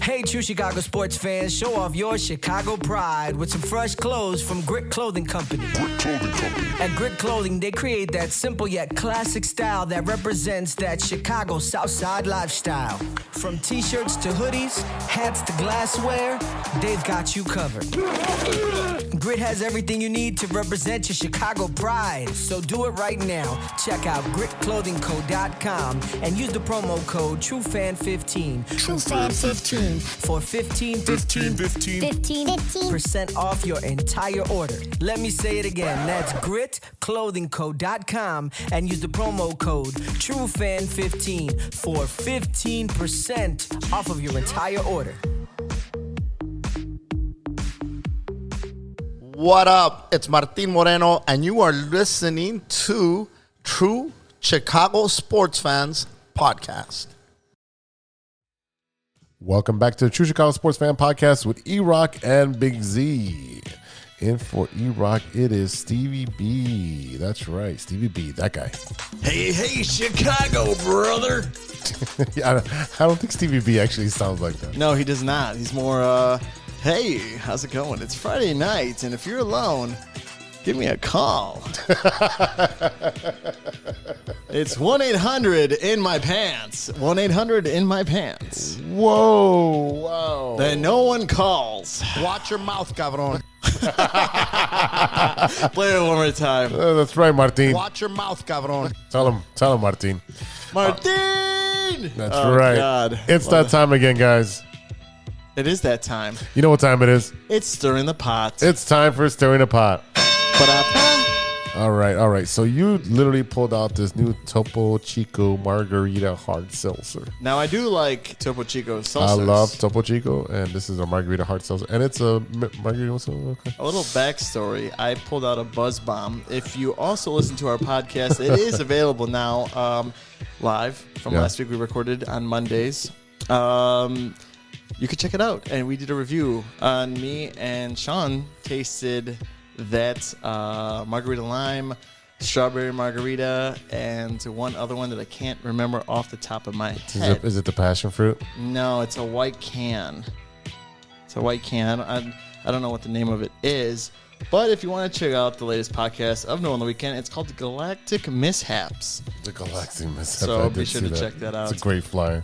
Hey, true Chicago sports fans, show off your Chicago pride with some fresh clothes from Grit Clothing Company. At Grit Clothing, they create that simple yet classic style that represents that Chicago Southside lifestyle. From t-shirts to hoodies, hats to glassware, they've got you covered. Grit has everything you need to represent your Chicago pride, so do it right now. Check out gritclothingco.com and use the promo code TrueFan15. TrueFan15. For 15% off your entire order. Let me say it again. That's gritclothingco.com and use the promo code TrueFan15 for 15% off of your entire order. What up? It's Martin Moreno, and you are listening to True Chicago Sports Fans Podcast. Welcome back to the True Chicago Sports Fan Podcast with E-Rock and Big Z. And for E-Rock, it is Stevie B. That's right, Stevie B, that guy. Hey, Chicago, brother. Yeah, I don't think Stevie B actually sounds like that. No, he does not. He's more, hey, how's it going? It's Friday night, and if you're alone, give me a call. It's 1-800-IN-MY-PANTS. 1-800-IN-MY-PANTS. Whoa, wow. Then no one calls. Watch your mouth, cabrón. Play it one more time. That's right, Martin. Watch your mouth, cabrón. Tell him, Martin. Martin! That's Oh, right. God. It's that time again, guys. It is that time. You know what time it is? It's stirring the pot. It's time for Stirring the Pot. Ba-da-ba. All right. So you literally pulled out this new Topo Chico Margarita Hard Seltzer. Now, I do like Topo Chico seltzers. I love Topo Chico, and this is a Margarita Hard Seltzer. And it's a Margarita. Okay. A little backstory. I pulled out a Buzz Bomb. If you also listen to our podcast, it is available now live from last week. We recorded on Mondays. you could check it out. And we did a review. Me and Sean tasted that margarita lime, strawberry margarita, and one other one that I can't remember off the top of my head. Is it the passion fruit? No, it's a white can. It's a white can. I don't know what the name of it is. But if you want to check out the latest podcast of No on the Weekend, it's called The Galactic Mishaps. The Galactic Mishaps. So be sure to check that out. It's a great flyer.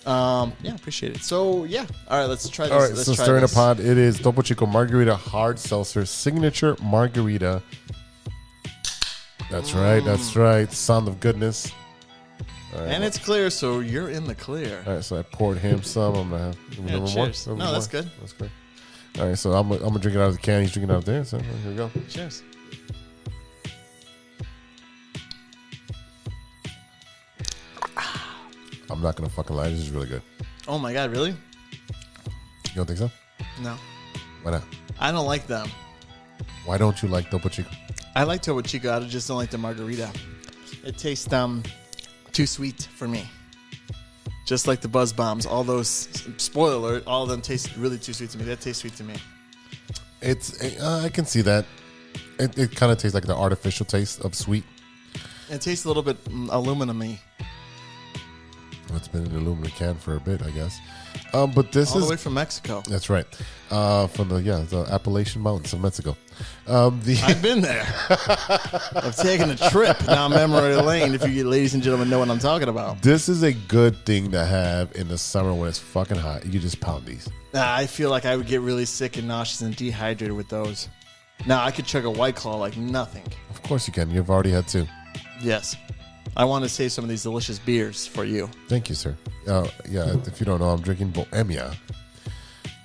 Yeah, appreciate it. So, yeah. All right, let's try this. All right, let's so try stirring the this. pot, it is Topo Chico Margarita Hard Seltzer Signature Margarita. That's right, that's right. Sound of goodness. All right, And it's clear, so you're in the clear. all right, so I poured him some. I'm gonna have Yeah, cheers. No, that's good. That's good. All right, so I'm gonna drink it out of the can. He's drinking it out there. So here we go. Cheers. I'm not gonna fucking lie. This is really good. Oh, my God, really? You don't think so? No. Why not? I don't like them. Why don't you like Topo Chico? I like Topo Chico. I just don't like the margarita. It tastes too sweet for me. Just like the Buzz Bombs. All those, spoiler alert, all of them taste really too sweet to me. That tastes sweet to me. I can see that. It kind of tastes like the artificial taste of sweet. It tastes a little bit aluminum-y. It's been in an aluminum can for a bit, I guess. But this All is the way from Mexico. that's right. From the Appalachian Mountains of Mexico. I've been there. I've taken a trip down memory lane, if you ladies and gentlemen know what I'm talking about. This is a good thing to have in the summer when it's fucking hot. You just pound these. I feel like I would get really sick and nauseous and dehydrated with those. Now, I could chug a White Claw like nothing. Of course you can. You've already had two. Yes. I want to save some of these delicious beers for you. Thank you, sir. Yeah, if you don't know, I'm drinking Bohemia,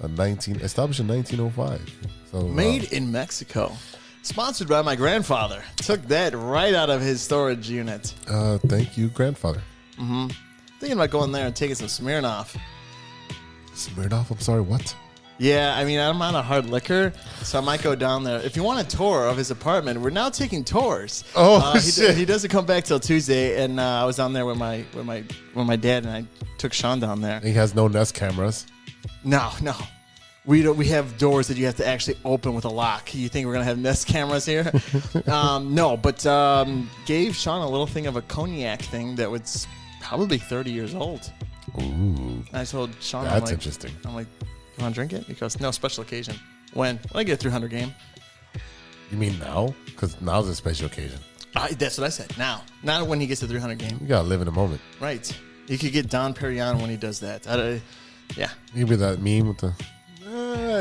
established in 1905. So Made in Mexico. Sponsored by my grandfather. Took that right out of his storage unit. Thank you, grandfather. Thinking about going there and taking some Smirnoff. Smirnoff. I'm sorry. What? Yeah, I mean, I'm on a hard liquor, so I might go down there. If you want a tour of his apartment, we're now taking tours. Oh, shit. He doesn't come back till Tuesday, and I was down there with my dad, and I took Sean down there. He has no Nest cameras. No. We have doors that you have to actually open with a lock. You think we're gonna have Nest cameras here? No, but gave Sean a little thing of a cognac thing that was probably 30 years old. Ooh, I told Sean, that's interesting. I'm like, you want to drink it? He goes, no, special occasion. When I get a 300 game. You mean now? Because now's a special occasion. That's what I said. Now, not when he gets a 300 game. You gotta live in the moment. Right. You could get Don Perignon when he does that. Yeah. You be that meme with the.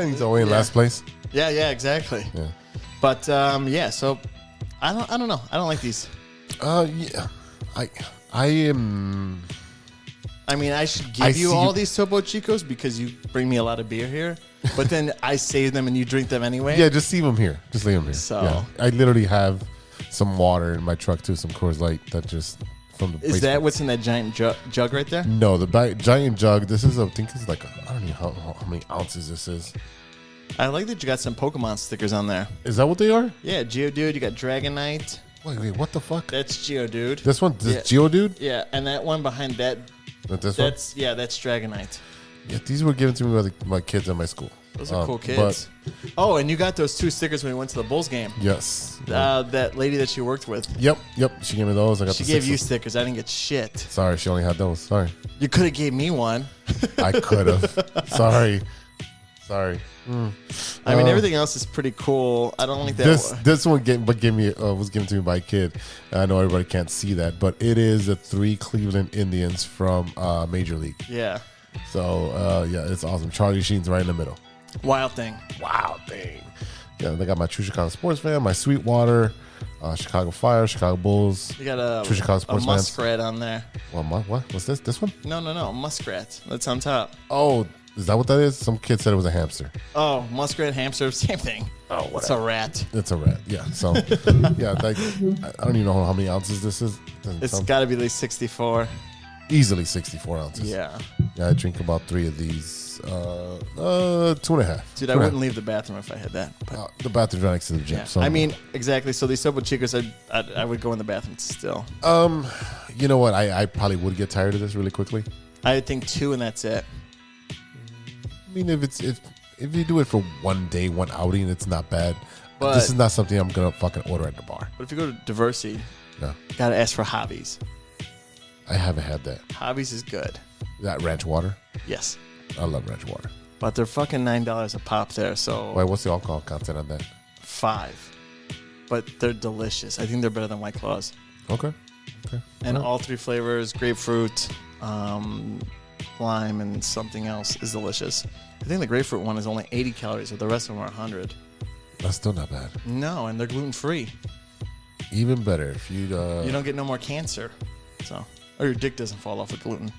He's always in last place. Yeah, exactly. Yeah. But yeah, so I don't know. I don't like these. Yeah. I am. I mean, I should give you all these Topo Chicos because you bring me a lot of beer here, but then I save them and you drink them anyway. Yeah, just leave them here. Just leave them here. So- yeah. I literally have some water in my truck too, some Coors Light that just from the. Is basement. that what's in that giant jug right there? No, the giant jug. This is I think it's like I don't know how many ounces this is. I like that you got some Pokemon stickers on there. Is that what they are? Yeah, Geodude. You got Dragonite. Wait, what the fuck? That's Geodude. This one, this Yeah. Geodude? Yeah, and that one behind that. This one? That's Dragonite. Yeah, these were given to me by my kids at my school. Those are cool kids. Oh, and you got those 2 stickers when we went to the Bulls game. Yes. That lady that you worked with. Yep. She gave me those. I got She the gave you sixes. stickers. I didn't get shit. Sorry, she only had those. Sorry. You could have gave me one. I could have. Sorry. I mean, everything else is pretty cool. I don't like that. This one was given to me by a kid. I know everybody can't see that, but it is the 3 Cleveland Indians from Major League. Yeah. So yeah, it's awesome. Charlie Sheen's right in the middle. Wild thing. Wow, thing. Yeah, they got my True Chicago Sports Fan, my Sweetwater, Chicago Fire, Chicago Bulls. You got True Chicago a Sports Fans. muskrat on there. What? What's this? This one? No, muskrat. That's on top. Oh, is that what that is? Some kid said it was a hamster. Oh, muskrat, hamster, same thing. Oh, whatever. It's a rat. It's a rat. Yeah. So, yeah, like, I don't even know how many ounces this is. It's got to be like 64. Easily 64 ounces. Yeah. Yeah, I drink about 3 of these. 2.5. Dude, I wouldn't leave the bathroom if I had that. But The bathroom's right next to the gym. yeah. So I mean, exactly. So these Topo Chicos, I would go in the bathroom still. you know what? I probably would get tired of this really quickly. I would think 2 and that's it. I mean, if you do it for one day, one outing, it's not bad. But But- this is not something I'm gonna fucking order at the bar. But if you go to Diversity, No, gotta ask for hobbies. I haven't had that. Hobbies is good. That ranch water. Yes. I love ranch water. But they're fucking $9 a pop there, so Wait, what's the alcohol content on that? 5. But they're delicious. I think they're better than White Claws. Okay. And all 3 flavors, grapefruit, lime, and something else is delicious. I think the grapefruit one is only 80 calories, but the rest of them are 100. That's still not bad. No, and they're gluten-free. Even better if you. You don't get no more cancer. So, or your dick doesn't fall off with gluten.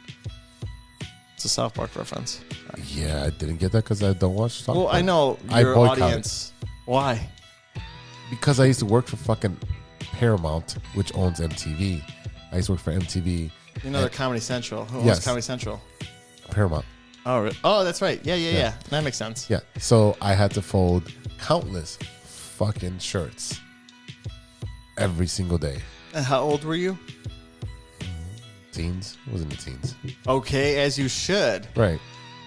It's a South Park reference. Yeah, I didn't get that because I don't watch. South Well, Park. I know I your boycott it. audience. Why? Because I used to work for fucking Paramount, which owns MTV. I used to work for MTV. You know they're Comedy Central. Who Yes. owns Comedy Central? Paramount. Oh, oh, that's right. Yeah. That makes sense. Yeah. So I had to fold countless fucking shirts every single day. And how old were you? Teens? It was in the teens. Okay, as you should Right.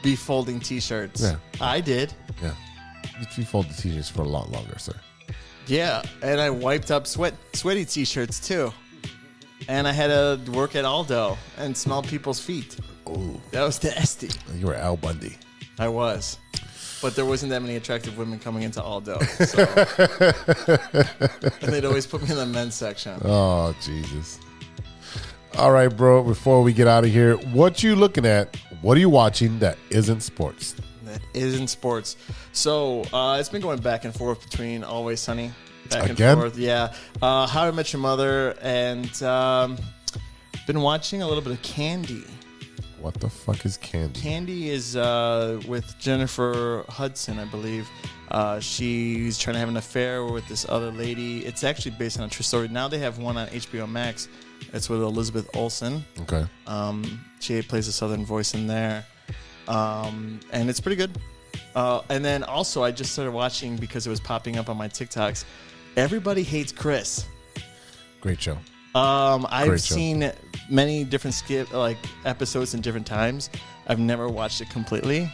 be folding T-shirts. Yeah. I did. Yeah. You folded t-shirts for a lot longer, sir. Yeah, and I wiped up sweaty T-shirts too. And I had to work at Aldo and smell people's feet. Ooh. That was nasty. You were Al Bundy. I was. But there wasn't that many attractive women coming into Aldo. So. And they'd always put me in the men's section. Oh, Jesus. All right, bro. Before we get out of here, what you looking at? What are you watching that isn't sports? That isn't sports. So it's been going back and forth between Always Sunny. Back Again? and forth. Yeah. How I Met Your Mother. And been watching a little bit of Candy. What the fuck is Candy? Candy is with Jennifer Hudson, I believe. She's trying to have an affair with this other lady. It's actually based on a true story. Now they have one on HBO Max. It's with Elizabeth Olsen. Okay. She plays a southern voice in there. And it's pretty good. And then also I just started watching because it was popping up on my TikToks. Everybody Hates Chris. Great show. I've Great show. seen many different episodes in different times. I've never watched it completely.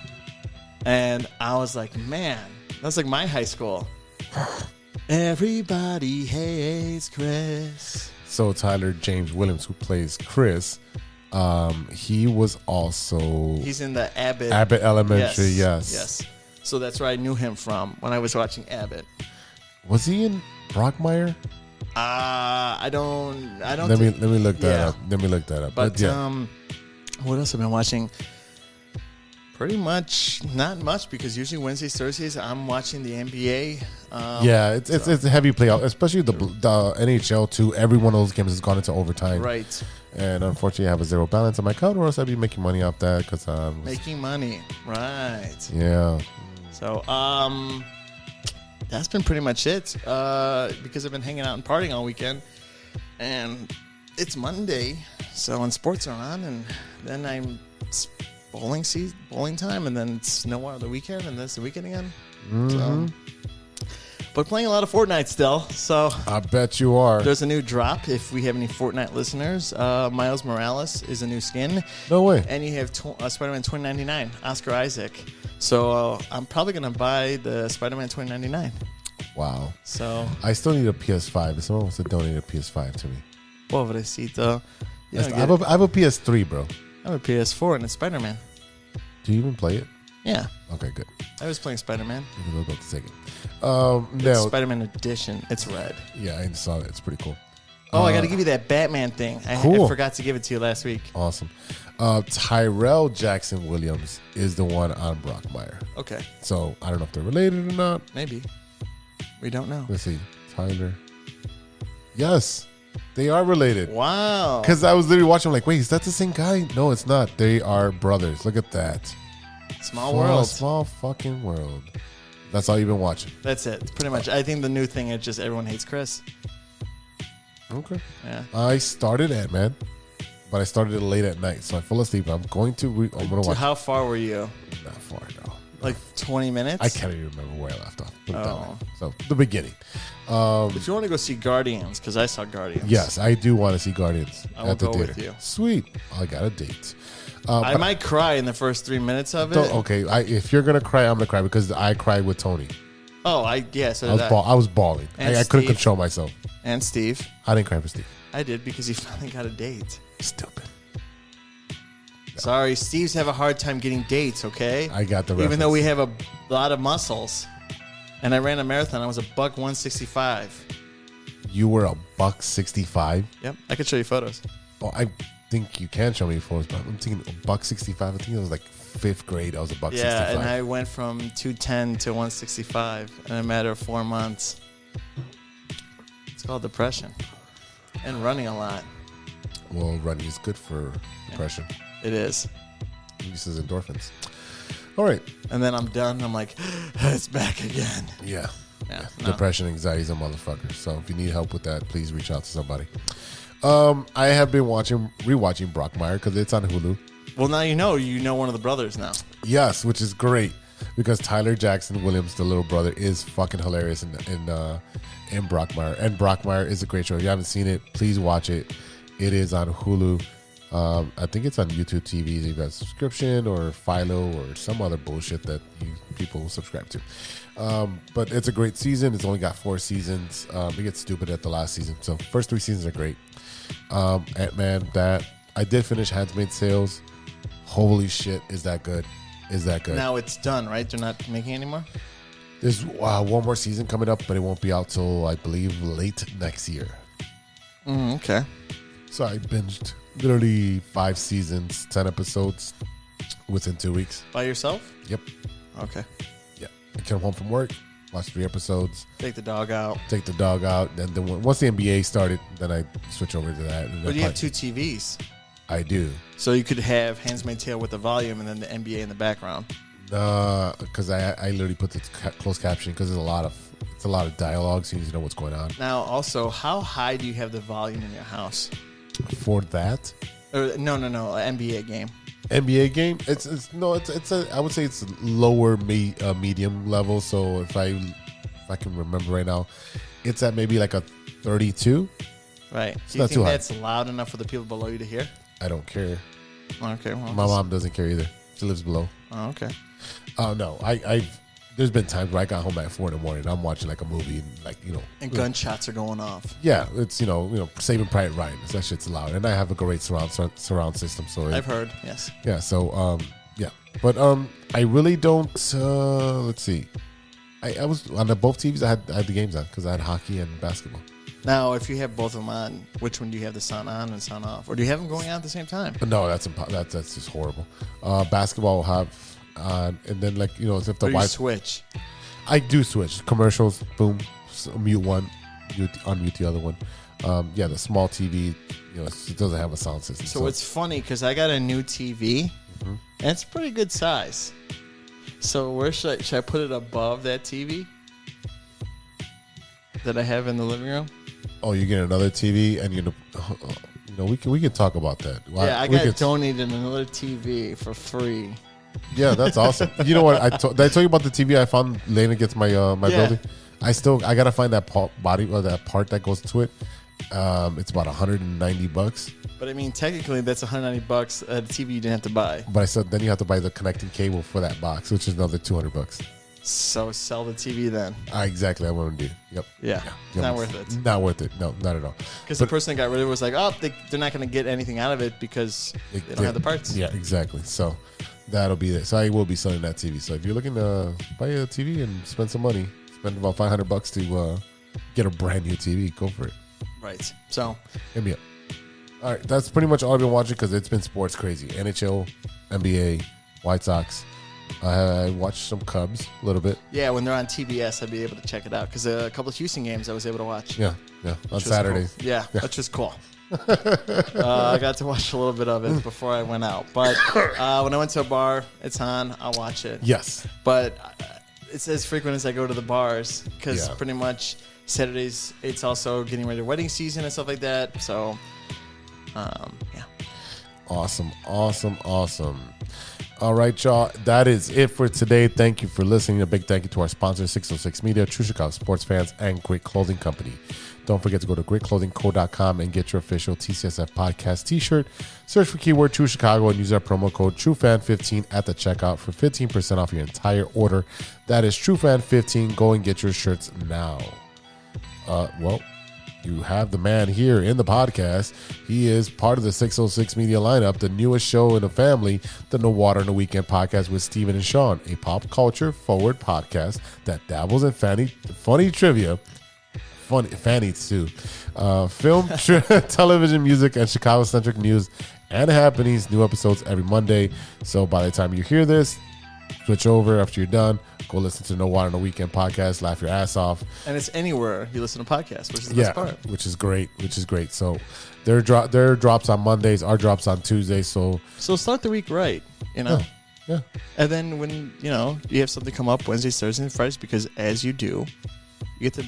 And I was like, man, that's like my high school. Everybody hates Chris. So Tyler James Williams, who plays Chris, he was also He's in the Abbott. Abbott Elementary. Yes. Yes. So that's where I knew him from when I was watching Abbott. Was he in Brockmire? I don't. Let me look that yeah. up. Let me look that up. But yeah. what else have I been watching? Pretty much not much because usually Wednesdays, Thursdays I'm watching the NBA. Yeah, it's a heavy play out, especially the NHL too. Every one of those games has gone into overtime. Right. And unfortunately, I have a zero balance on my account, or else I'd be making money off that because Making money. Right. yeah. So that's been pretty much it because I've been hanging out and partying all weekend, and it's Monday, so when sports are on, and then it's bowling time, and then it's no more of the weekend, and then it's the weekend again. So, but playing a lot of Fortnite still. So I bet you are. there's a new drop. If we have any Fortnite listeners, Miles Morales is a new skin. No way. And you have Spider-Man 2099, Oscar Isaac. So I'm probably going to buy the Spider-Man 2099. Wow. So, I still need a PS5. If someone wants to donate a PS5 to me, pobrecito. You don't I get have it. a PS3, bro. I have a PS4 and it's Spider-Man. Do you even play it? Yeah. Okay, good. I was playing Spider-Man. I was about to take it. It's Now, Spider-Man Edition. It's red. yeah, I saw it. It's pretty cool. Oh, I got to give you that Batman thing. I Cool. forgot to give it to you last week. Awesome. Tyrell Jackson Williams is the one on Brockmire. Okay. So I don't know if they're related or not. Maybe. We don't know. Let's see. Tyler. Yes, they are related. Wow. Because I was literally watching, I'm like, wait, is that the same guy? No, it's not. They are brothers. Look at that. Small world. Small fucking world. That's all you've been watching. That's it. Pretty much. I think the new thing is just everyone hates Chris. Okay. Yeah. I started Ant-Man, but I started it late at night, so I fell asleep. I'm going to watch. How far were you? Not far, no. Like 20 minutes? I can't even remember where I left off. Put it that Oh. way. So the beginning. If you want to go see Guardians, because I saw Guardians. Yes, I do want to see Guardians. I will at the go theater. with you. Sweet. I got a date. I might cry in the first 3 minutes of it. Okay, if you're gonna cry, I'm gonna cry because I cried with Tony. Oh, so did I was bawling. And I couldn't Steve. control myself. And Steve. I didn't cry for Steve. I did because he finally got a date. Stupid. Sorry, Steve's have a hard time getting dates, okay? I got the Even reference. though we have a lot of muscles. And I ran a marathon. I was a buck 165. You were a buck 65. Yep, I could show you photos. Oh, I think you can show me photos, but I'm thinking a buck 65. I think it was like 5th grade. I was a buck 65. Yeah, and I went from 210 to 165 in a matter of 4 months. It's called depression. And running a lot. Well, running is good for depression. It is. It uses endorphins. All right. And then I'm done. I'm like, it's back again. Yeah. Yeah. Depression, anxiety is a motherfucker. So if you need help with that, please reach out to somebody. I have been rewatching Brockmire because it's on Hulu. Well, now you know one of the brothers now. Yes, which is great because Tyler Jackson Williams, the little brother, is fucking hilarious in Brockmire. And Brockmire is a great show. If you haven't seen it, please watch it. It is on Hulu. I think it's on YouTube TV. You've got a subscription or Philo or some other bullshit that people will subscribe to. But it's a great season. It's only got 4 seasons. It gets stupid at the last season. So first 3 seasons are great. Ant-Man, that I did finish Handmaid's Tales. Holy shit, is that good? Is that good? Now it's done, right? They're not making anymore? There's one more season coming up, but it won't be out till I believe late next year. Okay. So I binged literally 5 seasons, 10 episodes within 2 weeks. By yourself? Yep. Okay. Yeah. I came home from work, watched 3 episodes, Take the dog out. take the dog out, and then once the NBA started, then I switch over to that. And But you have 2 TVs. I do. So you could have Handmaid's Tale with the volume and then the NBA in the background. Because I literally put the closed caption because it's a lot of dialogue, so you need to know what's going on. Now, also, how high do you have the volume in your house? For that Or no, an NBA game. NBA game, I would say it's lower medium level. So if I can remember right now, it's at maybe like a 32. Right. It's Do you not too think high. that's loud enough for the people below you to hear? I don't care. Okay. Well, My mom doesn't care either. She lives below. Oh, okay. Oh no, there's been times where I got home at 4 a.m. and I'm watching like a movie and And gunshots are going off. Yeah, it's Saving Private Ryan. That shit's loud, and I have a great surround system. So I've heard. Yes. Yeah. So yeah, but I really don't. Let's see. I was on both TVs. I had the games on because I had hockey and basketball. Now, if you have both of them on, which one do you have the sound on and sound off, or do you have them going on at the same time? But no, that's just horrible. Basketball will have, and then if the Or do you Wi-Fi. switch? I do switch commercials. Boom, mute one, unmute the other one. Yeah, the small TV, it doesn't have a sound system. So it's funny because I got a new TV, and it's pretty good size. So where should I put it above that TV that I have in the living room? Oh, you get another TV, and we can talk about that. Yeah, I got donated another TV for free. Yeah, that's awesome. You know what? Did I tell you about the TV I found laying against my building? I gotta find that that part that goes to it. It's about $190. But I mean, technically, that's $190 at a TV you didn't have to buy. But I said then you have to buy the connecting cable for that box, which is another $200. So sell the TV then. Exactly, I want to do. Yep. Yeah, not worth it. Not worth it. No, not at all. Because the person that got rid of it was like, oh, they're not going to get anything out of it because they don't have the parts. Yeah, exactly. So that'll be it. So I will be selling that TV. So if you're looking to buy a TV and spend some money, spend about $500 to get a brand new TV, go for it. Right. So Hit me up. All right, that's pretty much all I've been watching because it's been sports crazy. NHL, NBA, White Sox. I watched some Cubs a little bit. yeah, when they're on TBS, I'd be able to check it out because a couple of Houston games I was able to watch. Yeah, on Saturdays. Cool. Yeah, which was cool. I got to watch a little bit of it before I went out. But when I went to a bar, it's on. I'll watch it. Yes. But it's as frequent as I go to the bars because Yeah. pretty much Saturdays, it's also getting ready to wedding season and stuff like that. So, yeah. Awesome. All right, y'all. That is it for today. Thank you for listening. A big thank you to our sponsors, 606 Media, True Chicago Sports Fans, and Great Clothing Company. Don't forget to go to greatclothingco.com and get your official TCSF podcast t-shirt. Search for keyword True Chicago and use our promo code TrueFan15 at the checkout for 15% off your entire order. That is TrueFan15. Go and get your shirts now. Well, you have the man here in the podcast. He is part of the 606 Media lineup, the newest show in the family, the No Water on the Weekend podcast with Steven and Sean, a pop culture forward podcast that dabbles in funny trivia, fannies too, film, television, music, and Chicago-centric news and happenings. New episodes every Monday. So by the time you hear this, switch over after you're done. Go listen to No Water on the Weekend podcast. Laugh your ass off. And it's anywhere you listen to podcasts, which is the best part. Which is great. So their drops on Mondays, our drops on Tuesdays. So start the week right, you know? Yeah. And then when, you have something come up Wednesdays, Thursdays, and Fridays, because as you do, you get to,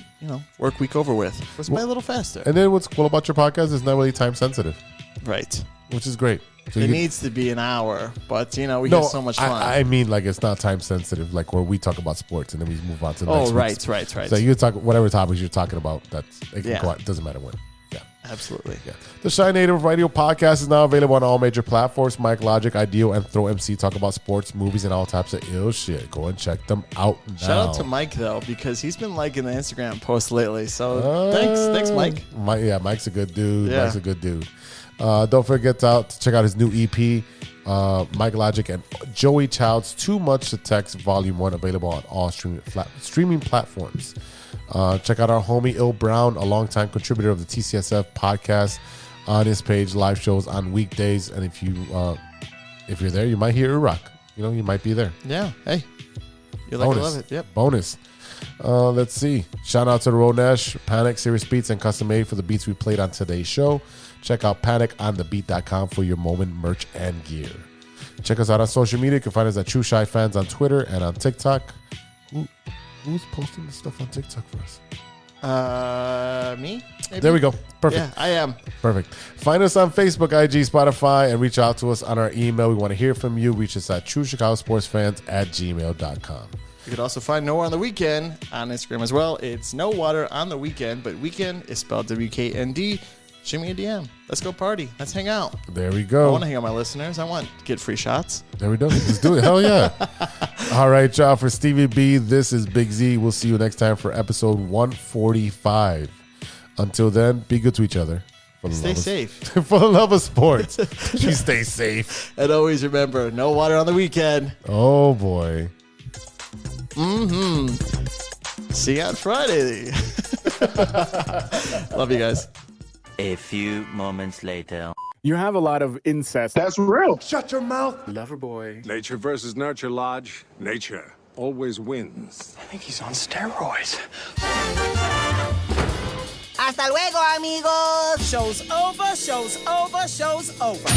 work week over with. It's by a little faster. And then what's cool about your podcast is not really time sensitive. Right. Which is great. So it needs to be an hour, but, we have so much fun. I mean, like, it's not time sensitive, like where we talk about sports and then we move on to the next right. So you can talk whatever topics you're talking about. It can go out. It doesn't matter when. Yeah. Absolutely. Yeah. The Shy Native Radio podcast is now available on all major platforms. Mike Logic, Ideal, and Throw MC talk about sports, movies, and all types of ill shit. Go and check them out now. Shout out to Mike, though, because he's been liking the Instagram post lately. So thanks, Mike. Mike's a good dude. Yeah. Mike's a good dude. Don't forget to check out his new EP, Mike Logic and Joey Child's Too Much to Text Volume 1, available on all streaming platforms. Check out our homie Il Brown, a longtime contributor of the TCSF podcast, on his page, live shows on weekdays. And if you're there, you might hear Iraq. You might be there. Yeah. Hey. You like to love it. Yep. Bonus. Let's see. Shout out to the Road Nash, Panic, Serious Beats, and Custom Made for the beats we played on today's show. Check out paniconthebeat.com for your moment merch and gear. Check us out on social media. You can find us at True Shy Fans on Twitter and on TikTok. Who's posting the stuff on TikTok for us? Me? Maybe? There we go. Perfect. Yeah, I am. Perfect. Find us on Facebook, IG, Spotify, and reach out to us on our email. We want to hear from you. Reach us at truechicagosportsfans@gmail.com. You could also find No Water on the Weekend on Instagram as well. It's No Water on the Weekend, but weekend is spelled WKND. Shoot me a DM. Let's go party. Let's hang out. There we I go. want to hang out with my listeners. I want to get free shots. There we go. Let's do it. Hell yeah. All right, y'all. For Stevie B, this is Big Z. We'll see you next time for episode 145. Until then, be good to each other. Stay safe. For the love of sports. You stay safe. And always remember, no water on the weekend. Oh, boy. See you on Friday. Love you guys. A few moments later. You have a lot of incest. That's real. Shut your mouth. Lover boy. Nature versus nurture, Lodge. Nature always wins. I think he's on steroids. Hasta luego, amigos. Show's over, show's over, show's over.